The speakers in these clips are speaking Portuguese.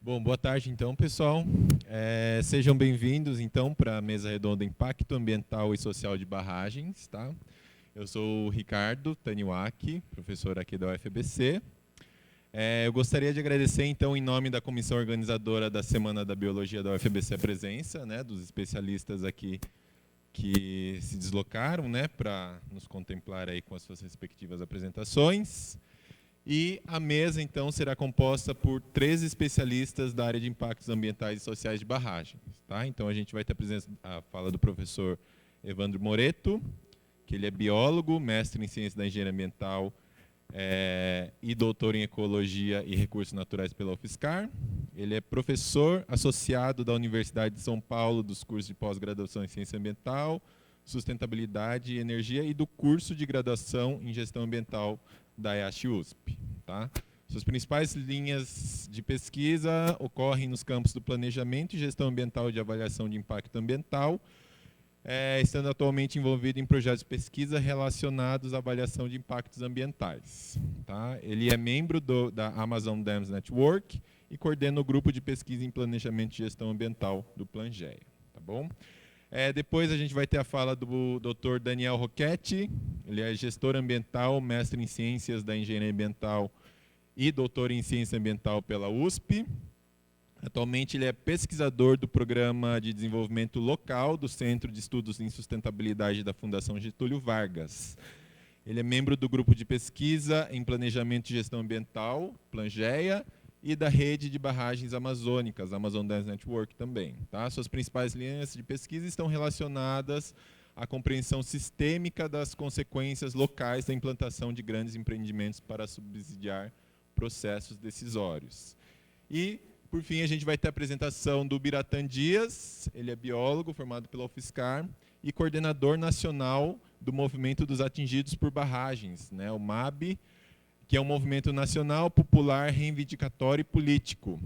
Bom, boa tarde então, pessoal. Sejam bem-vindos então para a mesa redonda Impacto Ambiental e Social de Barragens, tá? Eu sou o Ricardo Taniwaki, professor aqui da UFBC. Eu gostaria de agradecer então em nome da comissão organizadora da Semana da Biologia da UFBC a presença, né, dos especialistas aqui que se deslocaram, né, para nos contemplar aí com as suas respectivas apresentações. E a mesa, então, será composta por 13 especialistas da área de impactos ambientais e sociais de barragens. Tá? Então, a gente vai ter a fala do professor Evandro Moreto, que ele é biólogo, mestre em ciências da engenharia ambiental e doutor em ecologia e recursos naturais pela UFSCar. Ele é professor associado da Universidade de São Paulo dos cursos de pós-graduação em ciência ambiental, sustentabilidade e energia e do curso de graduação em gestão ambiental da EASH-USP. Tá? Suas principais linhas de pesquisa ocorrem nos campos do planejamento e gestão ambiental e de avaliação de impacto ambiental, estando atualmente envolvido em projetos de pesquisa relacionados à avaliação de impactos ambientais. Tá? Ele é membro da Amazon Dams Network e coordena o grupo de pesquisa em planejamento e gestão ambiental do Plangeia. Tá bom? Depois a gente vai ter a fala do Dr. Daniel Rocchetti. Ele é gestor ambiental, mestre em ciências da engenharia ambiental e doutor em ciência ambiental pela USP. Atualmente ele é pesquisador do Programa de Desenvolvimento Local do Centro de Estudos em Sustentabilidade da Fundação Getúlio Vargas. Ele é membro do grupo de pesquisa em planejamento e gestão ambiental, Plangeia, e da rede de barragens amazônicas, Amazon Dams Network também. Tá? Suas principais linhas de pesquisa estão relacionadas à compreensão sistêmica das consequências locais da implantação de grandes empreendimentos para subsidiar processos decisórios. E, por fim, a gente vai ter a apresentação do Biratã Dias. Ele é biólogo, formado pela UFSCar, e coordenador nacional do Movimento dos Atingidos por Barragens, né, o MAB, que é um movimento nacional, popular, reivindicatório e político.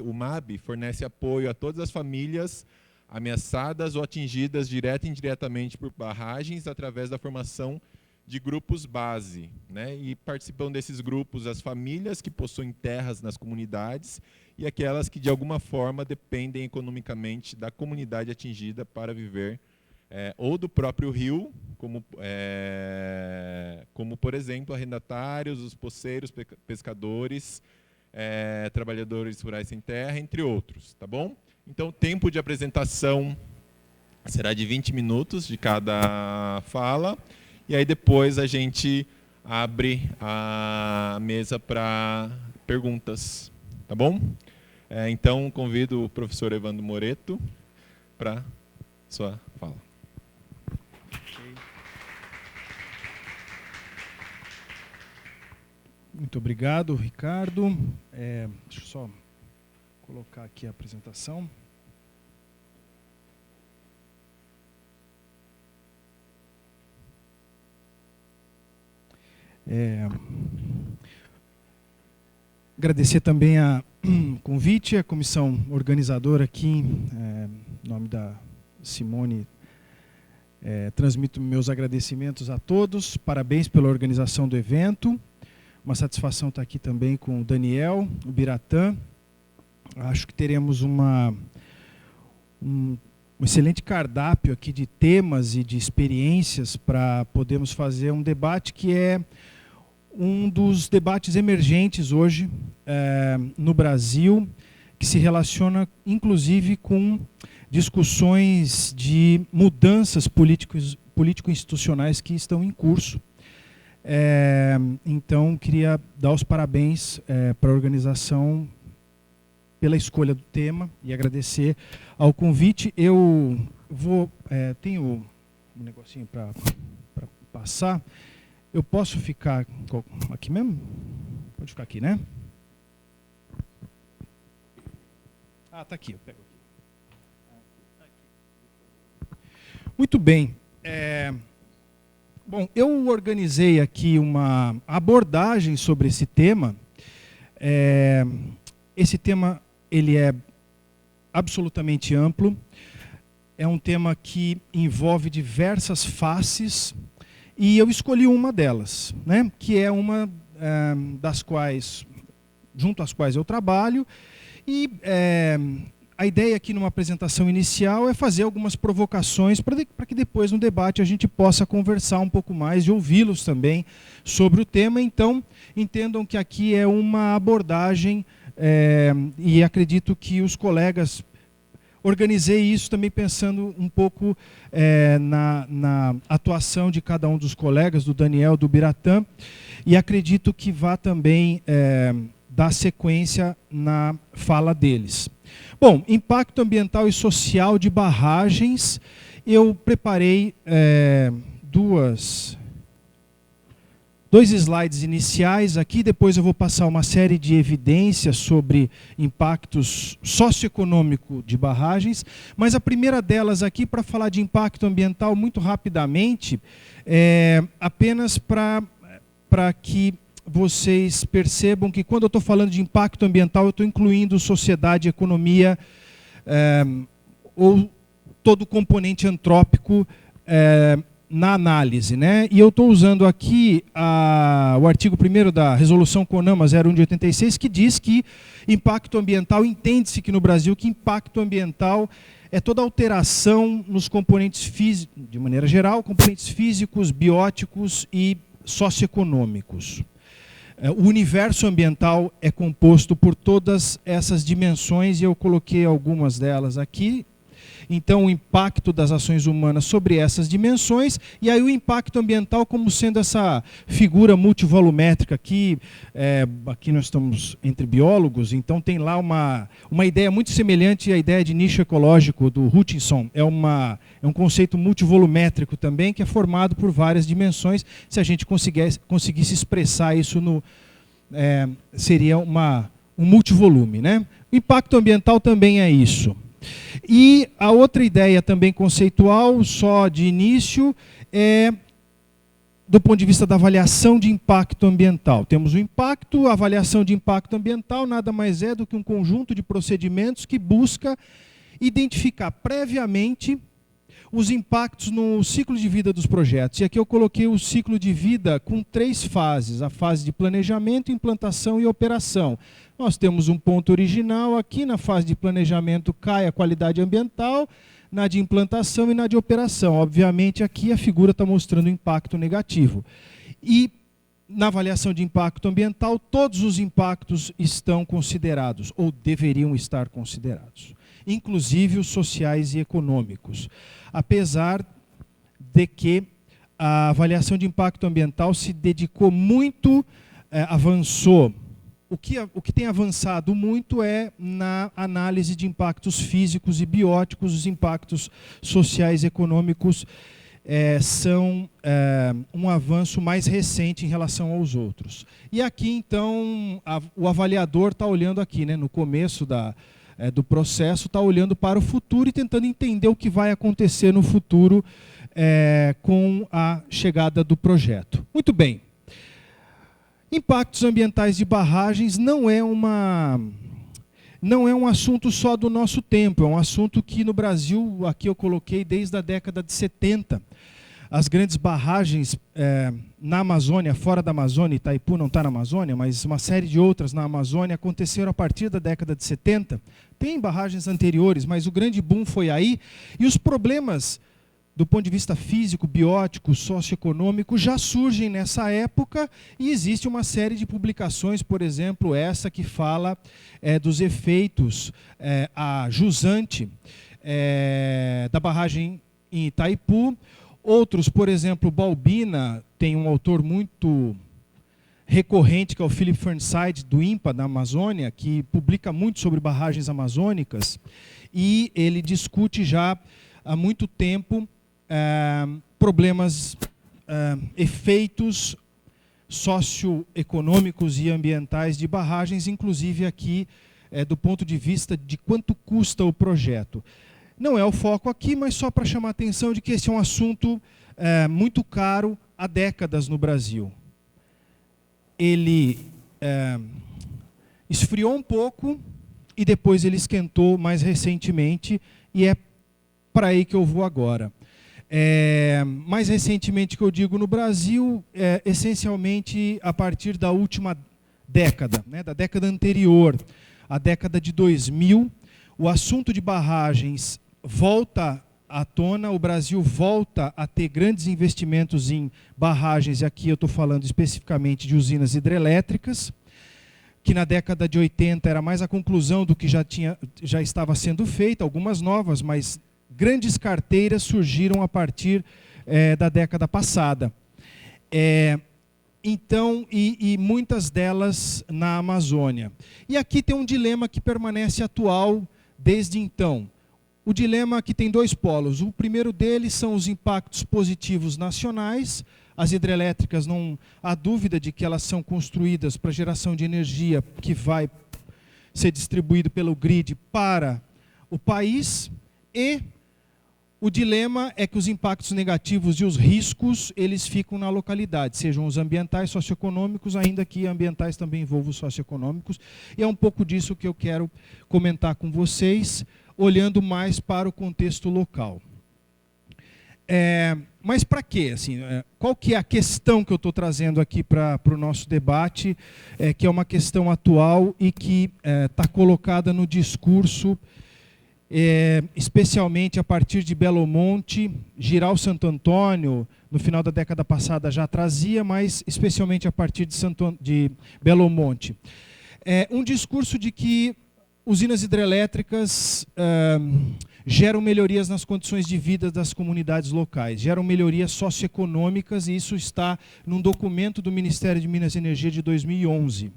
O MAB fornece apoio a todas as famílias ameaçadas ou atingidas direta e indiretamente por barragens através da formação de grupos base. Né? E participam desses grupos as famílias que possuem terras nas comunidades e aquelas que, de alguma forma, dependem economicamente da comunidade atingida para viver ou do próprio rio, como, por exemplo, arrendatários, os poceiros, pescadores, trabalhadores rurais sem terra, entre outros. Tá bom? Então, o tempo de apresentação será de 20 minutos de cada fala, e aí depois a gente abre a mesa para perguntas. Tá bom? Então, convido o professor Evandro Moreto para sua fala. Muito obrigado, Ricardo. Deixa eu só colocar aqui a apresentação. Agradecer também o convite, a comissão organizadora aqui, em nome da Simone. Transmito meus agradecimentos a todos, parabéns pela organização do evento. Uma satisfação estar aqui também com o Daniel, o Biratã. Acho que teremos um excelente cardápio aqui de temas e de experiências para podermos fazer um debate que é um dos debates emergentes hoje no Brasil, que se relaciona inclusive com discussões de mudanças político-institucionais que estão em curso. Então, queria dar os parabéns para a organização pela escolha do tema e agradecer ao convite. Eu tenho um negocinho para passar. Eu posso ficar aqui mesmo? Pode ficar aqui, né? Ah, está aqui, eu pego aqui. Muito bem. Bom, eu organizei aqui uma abordagem sobre esse tema. Esse tema ele é absolutamente amplo. É um tema que envolve diversas faces e eu escolhi uma delas, né, que é uma das quais, junto às quais eu trabalho E a ideia aqui numa apresentação inicial é fazer algumas provocações para que depois no debate a gente possa conversar um pouco mais e ouvi-los também sobre o tema. Então, entendam que aqui é uma abordagem e acredito que os colegas... Organizei isso também pensando um pouco na atuação de cada um dos colegas, do Daniel, do Biratã, e acredito que vá também dar sequência na fala deles. Bom, impacto ambiental e social de barragens. Eu preparei dois slides iniciais aqui, depois eu vou passar uma série de evidências sobre impactos socioeconômicos de barragens, mas a primeira delas aqui, para falar de impacto ambiental muito rapidamente, apenas para que vocês percebam que quando eu estou falando de impacto ambiental, eu estou incluindo sociedade, economia, ou todo o componente antrópico na análise, né? E eu estou usando aqui o artigo 1º da Resolução CONAMA 01 de 86, que diz que impacto ambiental, entende-se que no Brasil, que impacto ambiental é toda alteração nos componentes físicos, de maneira geral, componentes físicos, bióticos e socioeconômicos. O universo ambiental é composto por todas essas dimensões e eu coloquei algumas delas aqui. Então, o impacto das ações humanas sobre essas dimensões, e aí o impacto ambiental como sendo essa figura multivolumétrica aqui. Aqui nós estamos entre biólogos, então tem lá uma ideia muito semelhante à ideia de nicho ecológico do Hutchinson. É um conceito multivolumétrico também, que é formado por várias dimensões. Se a gente conseguisse expressar isso, seria um multivolume, né? O impacto ambiental também é isso. E a outra ideia também conceitual, só de início, é do ponto de vista da avaliação de impacto ambiental. Temos o impacto, a avaliação de impacto ambiental nada mais é do que um conjunto de procedimentos que busca identificar previamente os impactos no ciclo de vida dos projetos. E aqui eu coloquei o ciclo de vida com 3 fases, a fase de planejamento, implantação e operação. Nós temos um ponto original aqui, na fase de planejamento cai a qualidade ambiental, na de implantação e na de operação. Obviamente aqui a figura está mostrando impacto negativo. E na avaliação de impacto ambiental, todos os impactos estão considerados, ou deveriam estar considerados, inclusive os sociais e econômicos. Apesar de que a avaliação de impacto ambiental se dedicou muito, avançou. O que tem avançado muito é na análise de impactos físicos e bióticos. Os impactos sociais e econômicos são um avanço mais recente em relação aos outros. E aqui, então, o avaliador está olhando aqui, né, no começo do processo, está olhando para o futuro e tentando entender o que vai acontecer no futuro com a chegada do projeto. Muito bem. Impactos ambientais de barragens não é um assunto só do nosso tempo, é um assunto que no Brasil, aqui eu coloquei desde a década de 70. As grandes barragens na Amazônia, fora da Amazônia, Itaipu não está na Amazônia, mas uma série de outras na Amazônia aconteceram a partir da década de 70. Tem barragens anteriores, mas o grande boom foi aí. E os problemas, do ponto de vista físico, biótico, socioeconômico, já surgem nessa época e existe uma série de publicações, por exemplo, essa que fala dos efeitos, a jusante da barragem em Itaipu. Outros, por exemplo, Balbina, tem um autor muito recorrente, que é o Philip Fernside, do INPA, da Amazônia, que publica muito sobre barragens amazônicas, e ele discute já há muito tempo problemas, efeitos socioeconômicos e ambientais de barragens, inclusive aqui do ponto de vista de quanto custa o projeto. Não é o foco aqui, mas só para chamar a atenção de que esse é um assunto muito caro há décadas no Brasil. Ele esfriou um pouco e depois ele esquentou mais recentemente, e é para aí que eu vou agora. Mais recentemente, que eu digo no Brasil, essencialmente a partir da última década, né, da década anterior a década de 2000, o assunto de barragens volta à tona, o Brasil volta a ter grandes investimentos em barragens, e aqui eu estou falando especificamente de usinas hidrelétricas, que na década de 80 era mais a conclusão do que já estava sendo feito, algumas novas, mas grandes carteiras surgiram a partir da década passada. Então, e muitas delas na Amazônia. E aqui tem um dilema que permanece atual desde então. O dilema que tem dois polos. O primeiro deles são os impactos positivos nacionais. As hidrelétricas, não há dúvida de que elas são construídas para geração de energia que vai ser distribuído pelo grid para o país. E o dilema é que os impactos negativos e os riscos, eles ficam na localidade, sejam os ambientais, socioeconômicos, ainda que ambientais também envolvam os socioeconômicos. E é um pouco disso que eu quero comentar com vocês, olhando mais para o contexto local. Mas para quê? Assim, qual que é a questão que eu estou trazendo aqui para o nosso debate, que é uma questão atual e que está colocada no discurso, especialmente a partir de Belo Monte. Giral Santo Antônio, no final da década passada já trazia, mas especialmente a partir de Belo Monte. Um discurso de que usinas hidrelétricas geram melhorias nas condições de vida das comunidades locais, geram melhorias socioeconômicas, e isso está num documento do Ministério de Minas e Energia de 2011.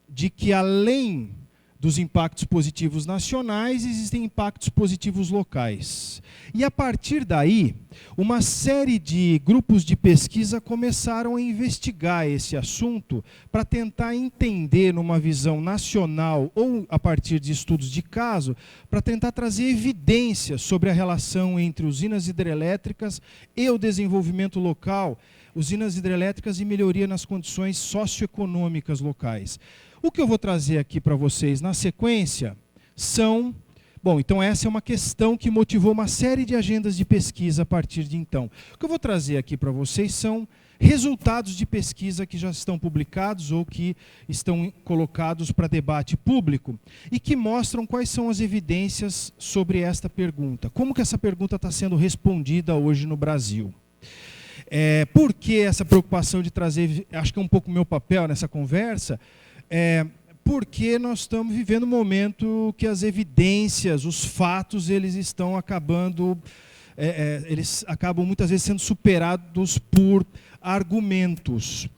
De que além dos impactos positivos nacionais, existem impactos positivos locais. E a partir daí, uma série de grupos de pesquisa começaram a investigar esse assunto para tentar entender, numa visão nacional ou a partir de estudos de caso, para tentar trazer evidências sobre a relação entre usinas hidrelétricas e o desenvolvimento local, usinas hidrelétricas e melhoria nas condições socioeconômicas locais. O que eu vou trazer aqui para vocês na sequência são... Bom, então essa é uma questão que motivou uma série de agendas de pesquisa a partir de então. O que eu vou trazer aqui para vocês são resultados de pesquisa que já estão publicados ou que estão colocados para debate público e que mostram quais são as evidências sobre esta pergunta. Como que essa pergunta está sendo respondida hoje no Brasil? Por que essa preocupação de trazer... Acho que é um pouco o meu papel nessa conversa... porque nós estamos vivendo um momento que as evidências, os fatos, eles estão acabando, eles acabam muitas vezes sendo superados por argumentos.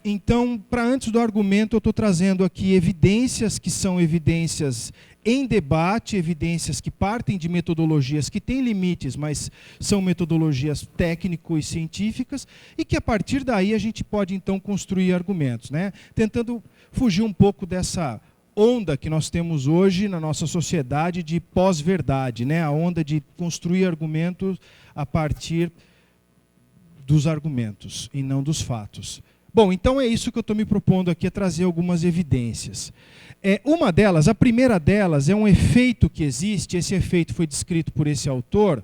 Então, para antes do argumento, eu estou trazendo aqui evidências que são evidências em debate, evidências que partem de metodologias que têm limites, mas são metodologias técnico e científicas, e que a partir daí a gente pode então construir argumentos, né? Tentando fugir um pouco dessa onda que nós temos hoje na nossa sociedade de pós-verdade, né? A onda de construir argumentos a partir dos argumentos e não dos fatos. Bom, então é isso que eu estou me propondo aqui, é trazer algumas evidências. Uma delas, a primeira delas, é um efeito que existe, esse efeito foi descrito por esse autor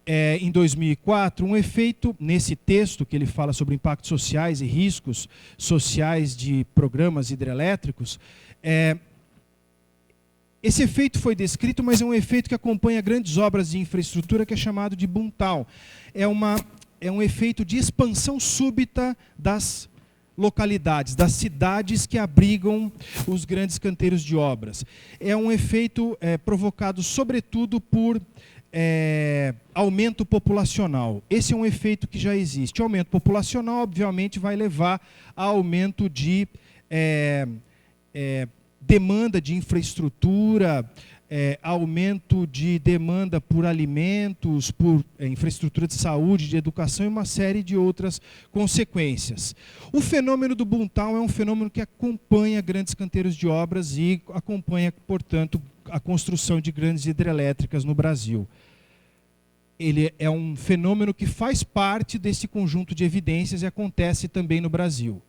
em 2004, um efeito, nesse texto que ele fala sobre impactos sociais e riscos sociais de programas hidrelétricos, esse efeito foi descrito, mas é um efeito que acompanha grandes obras de infraestrutura que é chamado de boom town. É um efeito de expansão súbita das localidades, das cidades que abrigam os grandes canteiros de obras. É um efeito provocado, sobretudo, por aumento populacional. Esse é um efeito que já existe. O aumento populacional, obviamente, vai levar a aumento de demanda de infraestrutura, aumento de demanda por alimentos, por infraestrutura de saúde, de educação e uma série de outras consequências. O fenômeno do boom town é um fenômeno que acompanha grandes canteiros de obras e acompanha, portanto, a construção de grandes hidrelétricas no Brasil. Ele é um fenômeno que faz parte desse conjunto de evidências e acontece também no Brasil.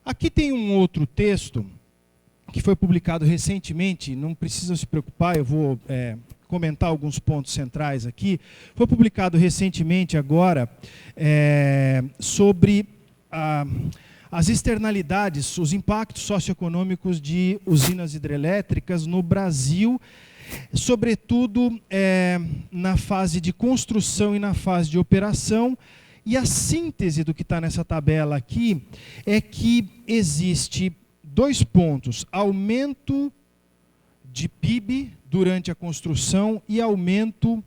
Aqui tem um outro texto que foi publicado recentemente, não precisa se preocupar, eu vou comentar alguns pontos centrais aqui. Foi publicado recentemente agora sobre as externalidades, os impactos socioeconômicos de usinas hidrelétricas no Brasil, sobretudo na fase de construção e na fase de operação. E a síntese do que está nessa tabela aqui é que existe 2 pontos: aumento de PIB durante a construção e aumento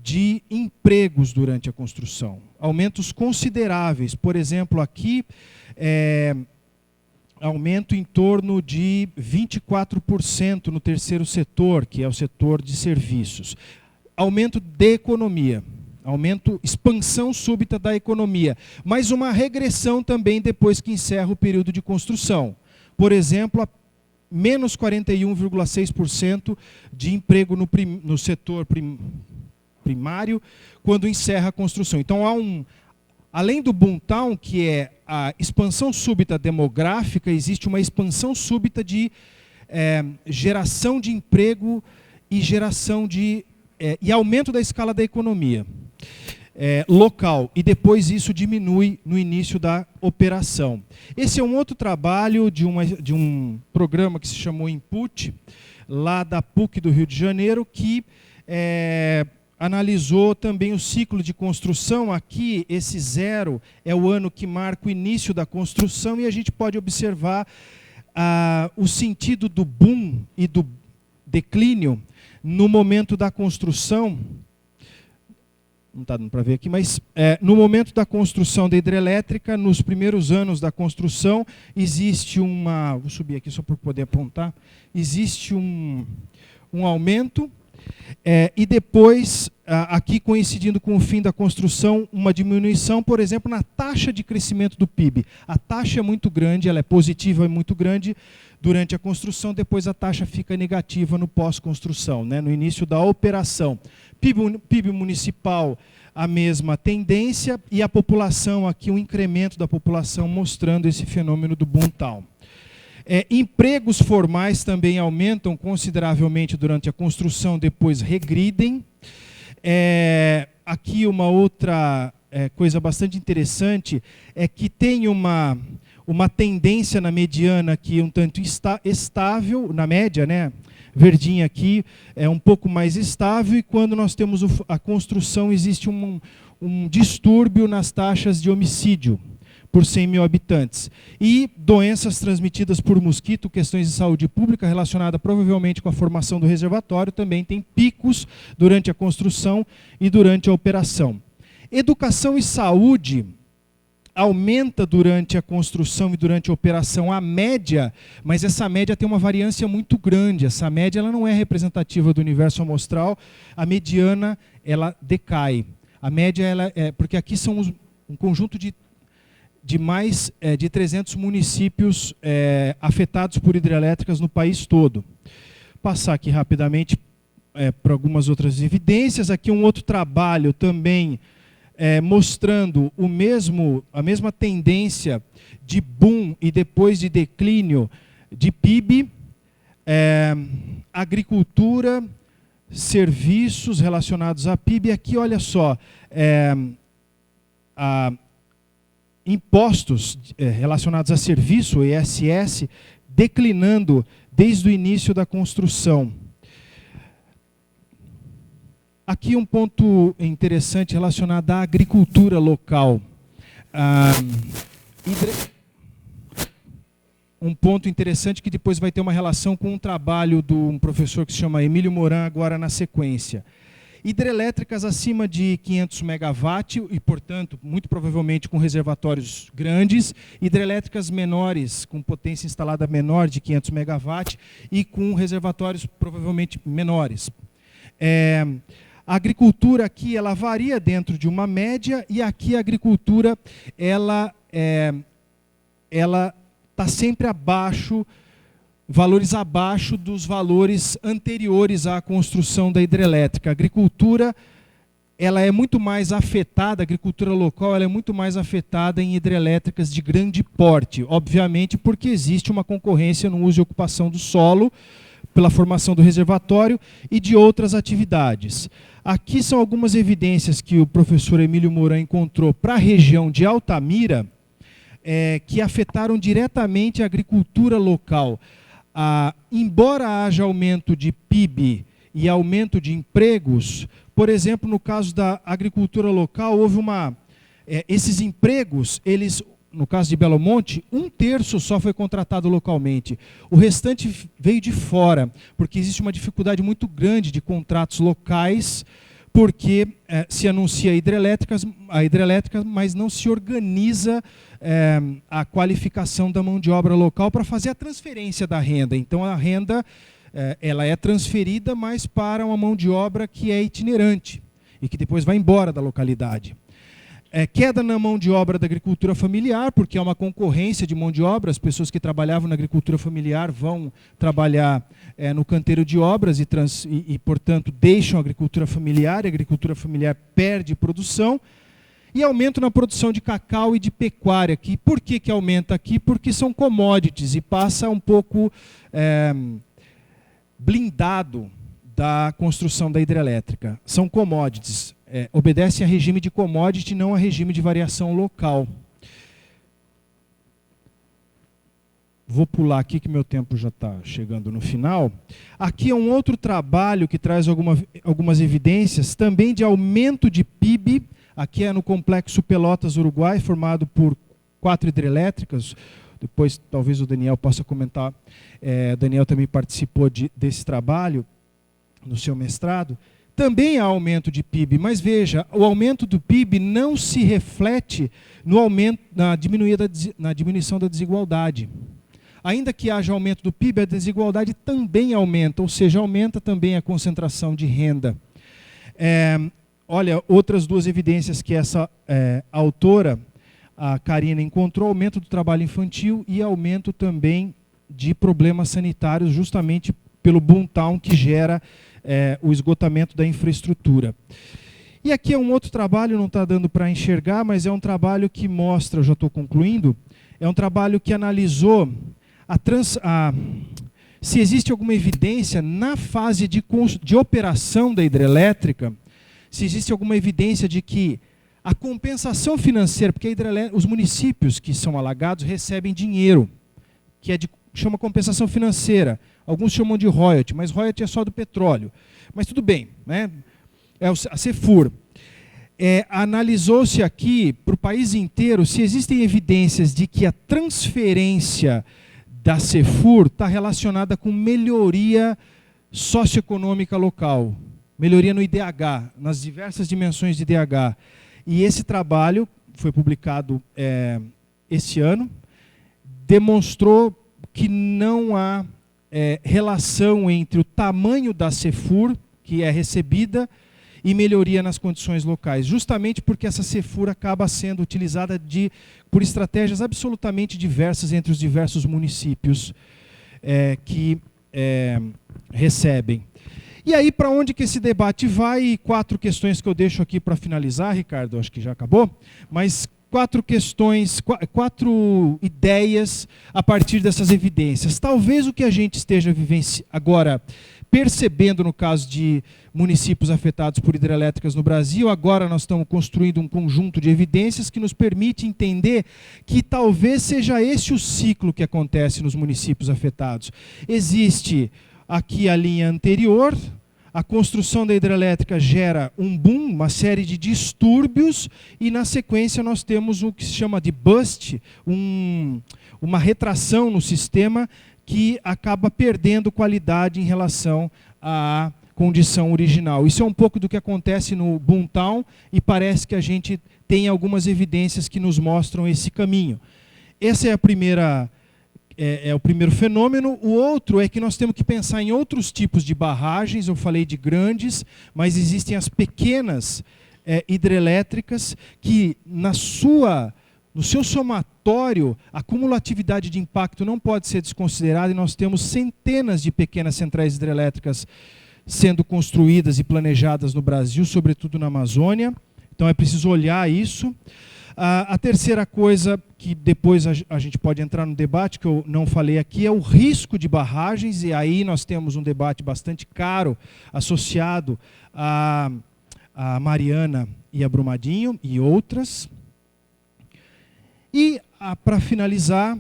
de empregos durante a construção. Aumentos consideráveis. Por exemplo, aqui, aumento em torno de 24% no terceiro setor, que é o setor de serviços. Aumento de economia. Expansão súbita da economia. Mas uma regressão também depois que encerra o período de construção. Por exemplo, menos 41,6% de emprego no setor primário quando encerra a construção. Então, além do boomtown, que é a expansão súbita demográfica, existe uma expansão súbita de geração de emprego e e aumento da escala da economia local, e depois isso diminui no início da operação. Esse é um outro trabalho de um programa que se chamou Input, lá da PUC do Rio de Janeiro, que analisou também o ciclo de construção. Aqui, esse 0 é o ano que marca o início da construção, e a gente pode observar o sentido do boom e do declínio no momento da construção. Não está dando para ver aqui, mas no momento da construção da hidrelétrica, nos primeiros anos da construção, existe vou subir aqui só para poder apontar, existe um aumento, e depois, aqui coincidindo com o fim da construção, uma diminuição, por exemplo, na taxa de crescimento do PIB. A taxa é muito grande, ela é positiva, é muito grande durante a construção, depois a taxa fica negativa no pós-construção, né, no início da operação. PIB municipal, a mesma tendência, e a população aqui, um incremento da população, mostrando esse fenômeno do boomtown. Empregos formais também aumentam consideravelmente durante a construção, depois regridem. Aqui uma outra coisa bastante interessante é que tem uma tendência na mediana aqui um tanto estável, na média, né? Verdinha aqui é um pouco mais estável, e quando nós temos a construção, existe um distúrbio nas taxas de homicídio por 100 mil habitantes. E doenças transmitidas por mosquito, questões de saúde pública relacionadas provavelmente com a formação do reservatório, também tem picos durante a construção e durante a operação. Educação e saúde aumenta durante a construção e durante a operação a média, mas essa média tem uma variância muito grande. Essa média ela não é representativa do universo amostral, a mediana ela decai. A média, porque aqui são um conjunto de mais de 300 municípios afetados por hidrelétricas no país todo. Passar aqui rapidamente para algumas outras evidências. Aqui um outro trabalho também mostrando a mesma tendência de boom e depois de declínio de PIB, agricultura, serviços relacionados a PIB. Aqui, olha só, impostos relacionados a serviço, ISS, declinando desde o início da construção. Aqui um ponto interessante relacionado à agricultura local. Um ponto interessante que depois vai ter uma relação com um trabalho de um professor que se chama Emílio Moran, agora na sequência. Hidrelétricas acima de 500 megawatt e, portanto, muito provavelmente com reservatórios grandes. Hidrelétricas menores, com potência instalada menor de 500 megawatt e com reservatórios provavelmente menores. A agricultura aqui ela varia dentro de uma média, e aqui a agricultura ela está sempre abaixo, valores abaixo dos valores anteriores à construção da hidrelétrica. A agricultura ela é muito mais afetada, a agricultura local ela é muito mais afetada em hidrelétricas de grande porte, obviamente porque existe uma concorrência no uso e ocupação do solo, pela formação do reservatório e de outras atividades. Aqui são algumas evidências que o professor Emílio Moran encontrou para a região de Altamira, que afetaram diretamente a agricultura local. Embora haja aumento de PIB e aumento de empregos, por exemplo, no caso da agricultura local, houve esses empregos, no caso de Belo Monte, 1/3 só foi contratado localmente. O restante veio de fora, porque existe uma dificuldade muito grande de contratos locais, porque se anuncia a hidrelétrica, mas não se organiza a qualificação da mão de obra local para fazer a transferência da renda. Então a renda ela é transferida, mas para uma mão de obra que é itinerante e que depois vai embora da localidade. Queda na mão de obra da agricultura familiar, porque há uma concorrência de mão de obra, as pessoas que trabalhavam na agricultura familiar vão trabalhar no canteiro de obras e, portanto, deixam a agricultura familiar, e a agricultura familiar perde produção, e aumento na produção de cacau e de pecuária aqui. Por que aumenta aqui? Porque são commodities e passa um pouco blindado da construção da hidrelétrica. São commodities. Obedecem a regime de commodity, não a regime de variação local. Vou pular aqui que meu tempo já está chegando no final. Aqui é um outro trabalho que traz algumas evidências, também de aumento de PIB. Aqui é no Complexo Pelotas, Uruguai, formado por 4 hidrelétricas. Depois talvez o Daniel possa comentar. Daniel também participou desse trabalho no seu mestrado. Também há aumento de PIB, mas veja, o aumento do PIB não se reflete no aumento, na diminuição da desigualdade. Ainda que haja aumento do PIB, a desigualdade também aumenta, ou seja, aumenta também a concentração de renda. Olha, outras 2 evidências que essa autora, a Karina, encontrou: aumento do trabalho infantil e aumento também de problemas sanitários, justamente pelo boomtown que gera o esgotamento da infraestrutura. E aqui é um outro trabalho, não está dando para enxergar, mas é um trabalho que mostra, eu já estou concluindo, é um trabalho que analisou se existe alguma evidência na fase de operação da hidrelétrica, se existe alguma evidência de que a compensação financeira, porque os municípios que são alagados recebem dinheiro, que chama compensação financeira. Alguns chamam de royalty, mas royalty é só do petróleo. Mas tudo bem, né? É a CEFUR. Analisou-se aqui, para o país inteiro, se existem evidências de que a transferência da CEFUR está relacionada com melhoria socioeconômica local, melhoria no IDH, nas diversas dimensões de IDH. E esse trabalho foi publicado esse ano, demonstrou que não há relação entre o tamanho da CEFUR, que é recebida, e melhoria nas condições locais, justamente porque essa CEFUR acaba sendo utilizada por estratégias absolutamente diversas entre os diversos municípios que recebem. E aí, para onde que esse debate vai? 4 questões que eu deixo aqui para finalizar, Ricardo, acho que já acabou, mas 4 questões, 4 ideias a partir dessas evidências. Talvez o que a gente esteja agora percebendo no caso de municípios afetados por hidrelétricas no Brasil, agora nós estamos construindo um conjunto de evidências que nos permite entender que talvez seja esse o ciclo que acontece nos municípios afetados. Existe aqui a linha anterior, a construção da hidrelétrica gera um boom, uma série de distúrbios, e na sequência nós temos o que se chama de bust, uma retração no sistema que acaba perdendo qualidade em relação à condição original. Isso é um pouco do que acontece no boomtown e parece que a gente tem algumas evidências que nos mostram esse caminho. Essa é a primeira... É o primeiro fenômeno. O outro é que nós temos que pensar em outros tipos de barragens. Eu falei de grandes, mas existem as pequenas hidrelétricas que, no seu somatório, a cumulatividade de impacto não pode ser desconsiderada, e nós temos centenas de pequenas centrais hidrelétricas sendo construídas e planejadas no Brasil, sobretudo na Amazônia. Então é preciso olhar isso. A terceira coisa, que depois a gente pode entrar no debate, que eu não falei aqui, é o risco de barragens, e aí nós temos um debate bastante caro associado a Mariana e a Brumadinho e outras. E para finalizar,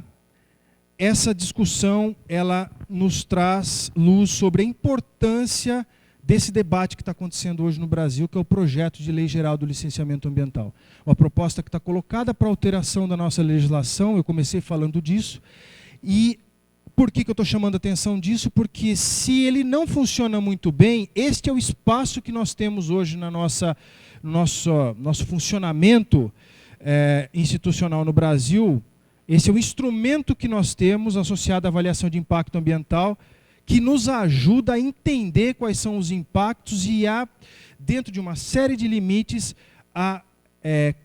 essa discussão ela nos traz luz sobre a importância desse debate que está acontecendo hoje no Brasil, que é o projeto de lei geral do licenciamento ambiental. Uma proposta que está colocada para alteração da nossa legislação, eu comecei falando disso, e por que eu estou chamando a atenção disso? Porque se ele não funciona muito bem, este é o espaço que nós temos hoje na nosso funcionamento institucional no Brasil. Esse é o instrumento que nós temos associado à avaliação de impacto ambiental, que nos ajuda a entender quais são os impactos e dentro de uma série de limites, a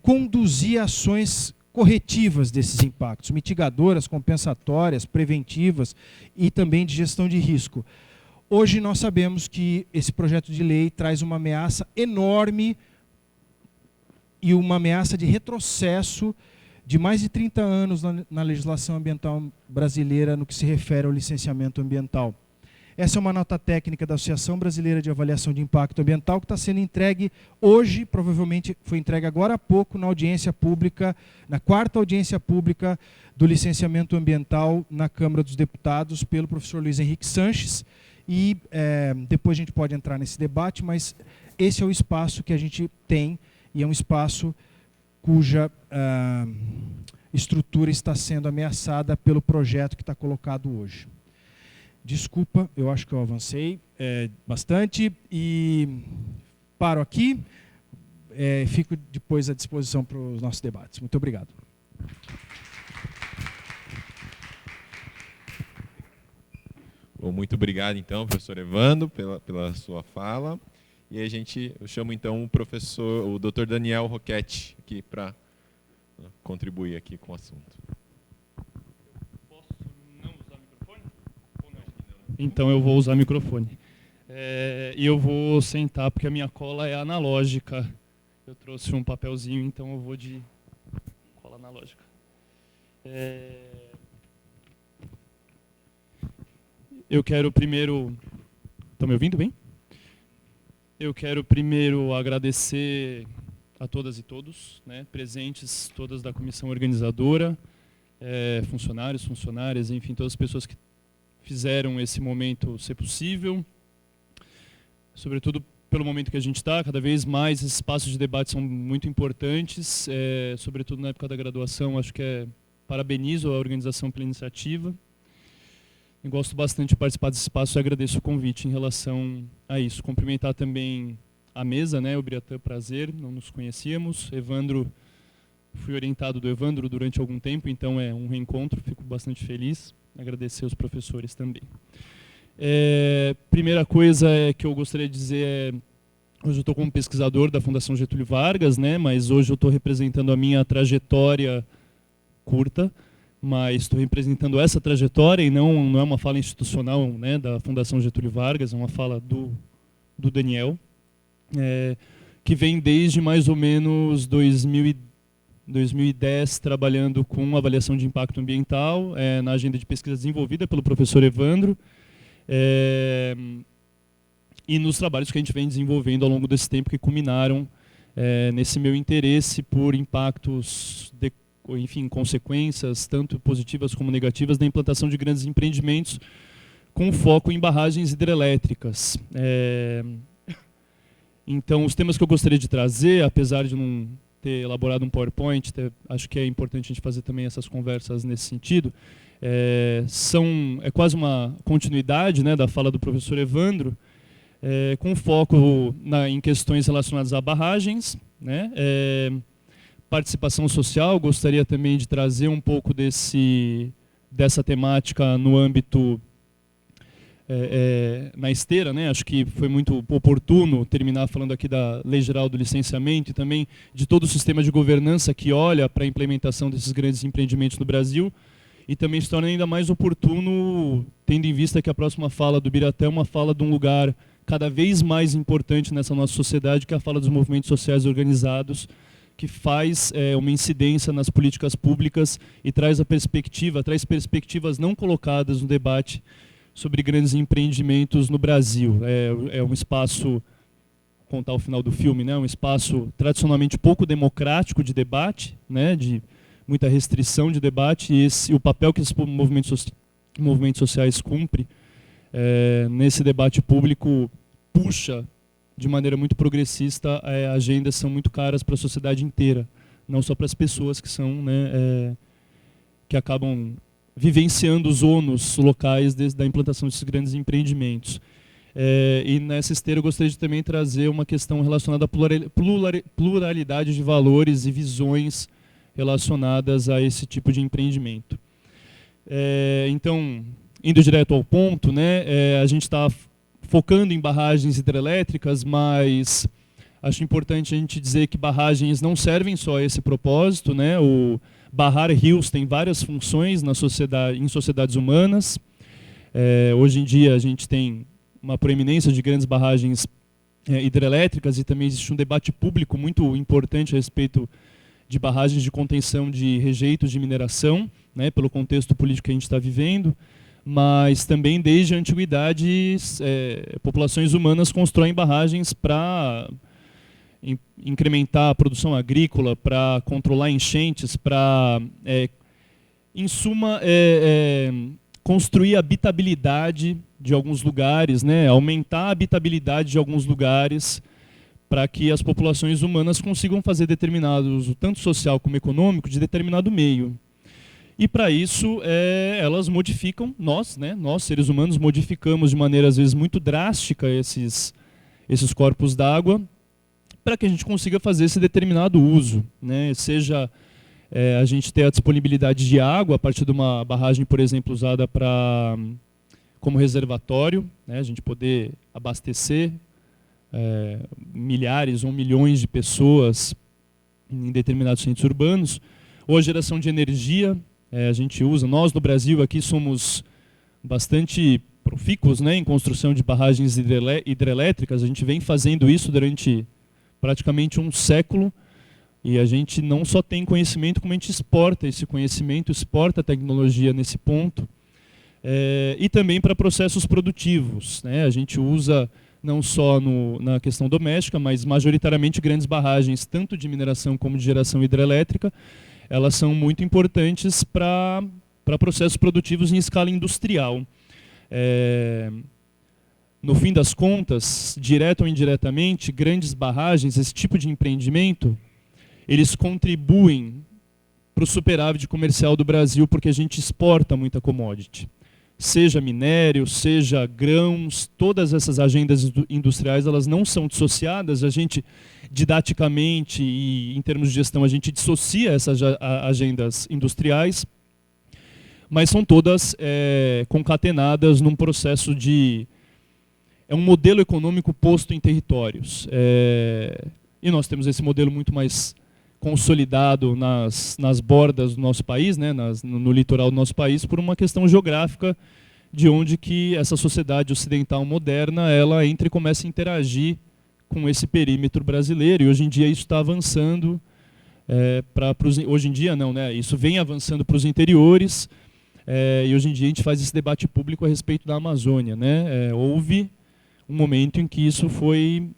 conduzir ações corretivas desses impactos, mitigadoras, compensatórias, preventivas e também de gestão de risco. Hoje nós sabemos que esse projeto de lei traz uma ameaça enorme e uma ameaça de retrocesso de mais de 30 anos na legislação ambiental brasileira no que se refere ao licenciamento ambiental. Essa é uma nota técnica da Associação Brasileira de Avaliação de Impacto Ambiental que está sendo entregue hoje, provavelmente foi entregue agora há pouco na audiência pública, na 4ª audiência pública do licenciamento ambiental na Câmara dos Deputados pelo professor Luiz Henrique Sanches. E depois a gente pode entrar nesse debate, mas esse é o espaço que a gente tem e é um espaço cuja estrutura está sendo ameaçada pelo projeto que está colocado hoje. Desculpa, eu acho que eu avancei bastante e paro aqui. Fico depois à disposição para os nossos debates. Muito obrigado. Bom, muito obrigado, então, professor Evandro, pela sua fala. E eu chamo, então, o Dr. Daniel Roquette aqui para contribuir aqui com o assunto. Então eu vou usar o microfone. E eu vou sentar porque a minha cola é analógica. Eu trouxe um papelzinho, então eu vou de cola analógica. Eu quero primeiro... Estão me ouvindo bem? Eu quero primeiro agradecer a todas e todos, né, presentes, todas da comissão organizadora, funcionários, funcionárias, enfim, todas as pessoas que fizeram esse momento ser possível, sobretudo pelo momento que a gente está, cada vez mais esses espaços de debate são muito importantes, sobretudo na época da graduação, acho que parabenizo a organização pela iniciativa, eu gosto bastante de participar desse espaço e agradeço o convite em relação a isso. Cumprimentar também a mesa, né, o Biratã, prazer, não nos conhecíamos, Evandro, fui orientado do Evandro durante algum tempo, então é um reencontro, fico bastante feliz. Agradecer aos professores também. Primeira coisa que eu gostaria de dizer hoje eu estou como pesquisador da Fundação Getúlio Vargas, né, mas hoje eu estou representando a minha trajetória curta, mas estou representando essa trajetória e não é uma fala institucional, né, da Fundação Getúlio Vargas, é uma fala do Daniel, que vem desde mais ou menos 2010 trabalhando com avaliação de impacto ambiental na agenda de pesquisa desenvolvida pelo professor Evandro e nos trabalhos que a gente vem desenvolvendo ao longo desse tempo que culminaram nesse meu interesse por impactos, enfim, consequências tanto positivas como negativas da implantação de grandes empreendimentos com foco em barragens hidrelétricas. Então, os temas que eu gostaria de trazer, apesar de não ter elaborado um PowerPoint, acho que é importante a gente fazer também essas conversas nesse sentido, é quase uma continuidade, né, da fala do professor Evandro, com foco em questões relacionadas a barragens, né, participação social. Gostaria também de trazer um pouco dessa temática no âmbito na esteira, né? Acho que foi muito oportuno terminar falando aqui da Lei Geral do Licenciamento e também de todo o sistema de governança que olha para a implementação desses grandes empreendimentos no Brasil, e também se torna ainda mais oportuno, tendo em vista que a próxima fala do Biratã é uma fala de um lugar cada vez mais importante nessa nossa sociedade, que é a fala dos movimentos sociais organizados, que faz uma incidência nas políticas públicas e traz perspectivas não colocadas no debate sobre grandes empreendimentos no Brasil. É um espaço, vou contar o final do filme, né, um espaço tradicionalmente pouco democrático de debate, né, de muita restrição de debate, e o papel que esses movimentos sociais cumprem nesse debate público puxa de maneira muito progressista, agendas são muito caras para a sociedade inteira, não só para as pessoas que são, né, que acabam vivenciando os ônus locais da implantação desses grandes empreendimentos. E nessa esteira eu gostaria de também trazer uma questão relacionada à pluralidade de valores e visões relacionadas a esse tipo de empreendimento. Então, indo direto ao ponto, né, a gente está focando em barragens hidrelétricas, mas acho importante a gente dizer que barragens não servem só a esse propósito, né? O barrar rios tem várias funções em sociedades humanas. Hoje em dia a gente tem uma proeminência de grandes barragens hidrelétricas, e também existe um debate público muito importante a respeito de barragens de contenção de rejeitos de mineração, né, pelo contexto político que a gente está vivendo. Mas também desde a antiguidade populações humanas constroem barragens para incrementar a produção agrícola, para controlar enchentes, para, em suma, construir a habitabilidade de alguns lugares, né, aumentar a habitabilidade de alguns lugares, para que as populações humanas consigam fazer determinado uso, tanto social como econômico, de determinado meio. E para isso elas modificam, nós seres humanos modificamos de maneira às vezes muito drástica esses corpos d'água, para que a gente consiga fazer esse determinado uso, né? Seja a gente ter a disponibilidade de água a partir de uma barragem, por exemplo, usada como reservatório, né? A gente poder abastecer milhares ou milhões de pessoas em determinados centros urbanos, ou a geração de energia. A gente usa, nós no Brasil aqui somos bastante profícuos, né, em construção de barragens hidrelétricas. A gente vem fazendo isso durante praticamente um século, e a gente não só tem conhecimento, como a gente exporta esse conhecimento, exporta a tecnologia nesse ponto, e também para processos produtivos, né? A gente usa não só na questão doméstica, mas majoritariamente grandes barragens, tanto de mineração como de geração hidrelétrica. Elas são muito importantes para processos produtivos em escala industrial. No fim das contas, direto ou indiretamente, grandes barragens, esse tipo de empreendimento, eles contribuem para o superávit comercial do Brasil, porque a gente exporta muita commodity. Seja minério, seja grãos, todas essas agendas industriais, elas não são dissociadas. A gente, didaticamente e em termos de gestão, a gente dissocia essas agendas industriais, mas são todas concatenadas num processo de... É um modelo econômico posto em territórios. E nós temos esse modelo muito mais consolidado nas bordas do nosso país, né, no litoral do nosso país, por uma questão geográfica, de onde que essa sociedade ocidental moderna ela entra e começa a interagir com esse perímetro brasileiro. E hoje em dia isso está avançando hoje em dia não, né? Isso vem avançando para os interiores, e hoje em dia a gente faz esse debate público a respeito da Amazônia, né? Houve um momento em que isso foi...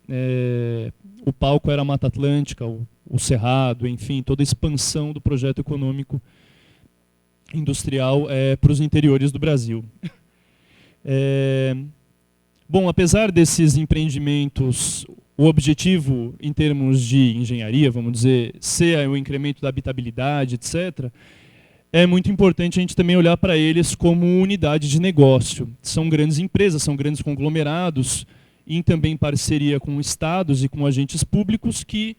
o palco era a Mata Atlântica, o Cerrado, enfim, toda a expansão do projeto econômico industrial para os interiores do Brasil. Bom, apesar desses empreendimentos, o objetivo em termos de engenharia, vamos dizer, ser o incremento da habitabilidade, etc., é muito importante a gente também olhar para eles como unidade de negócio. São grandes empresas, são grandes conglomerados, em também parceria com estados e com agentes públicos que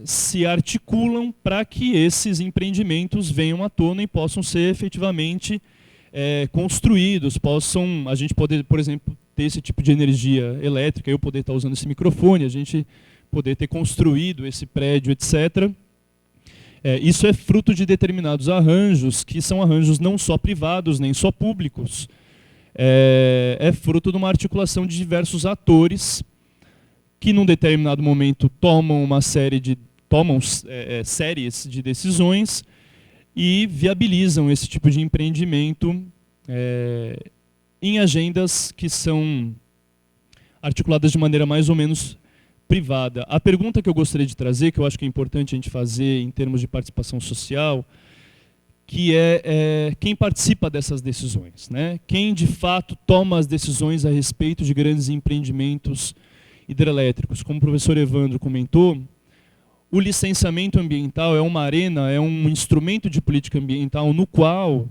se articulam para que esses empreendimentos venham à tona e possam ser efetivamente construídos, a gente poder, por exemplo, ter esse tipo de energia elétrica, eu poder estar usando esse microfone, a gente poder ter construído esse prédio, etc. Isso é fruto de determinados arranjos, que são arranjos não só privados, nem só públicos. É fruto de uma articulação de diversos atores que, num determinado momento, tomam séries de decisões e viabilizam esse tipo de empreendimento em agendas que são articuladas de maneira mais ou menos privada. A pergunta que eu gostaria de trazer, que eu acho que é importante a gente fazer em termos de participação social, que é quem participa dessas decisões, né? Quem de fato toma as decisões a respeito de grandes empreendimentos hidrelétricos. Como o professor Evandro comentou, o licenciamento ambiental é uma arena, é um instrumento de política ambiental no qual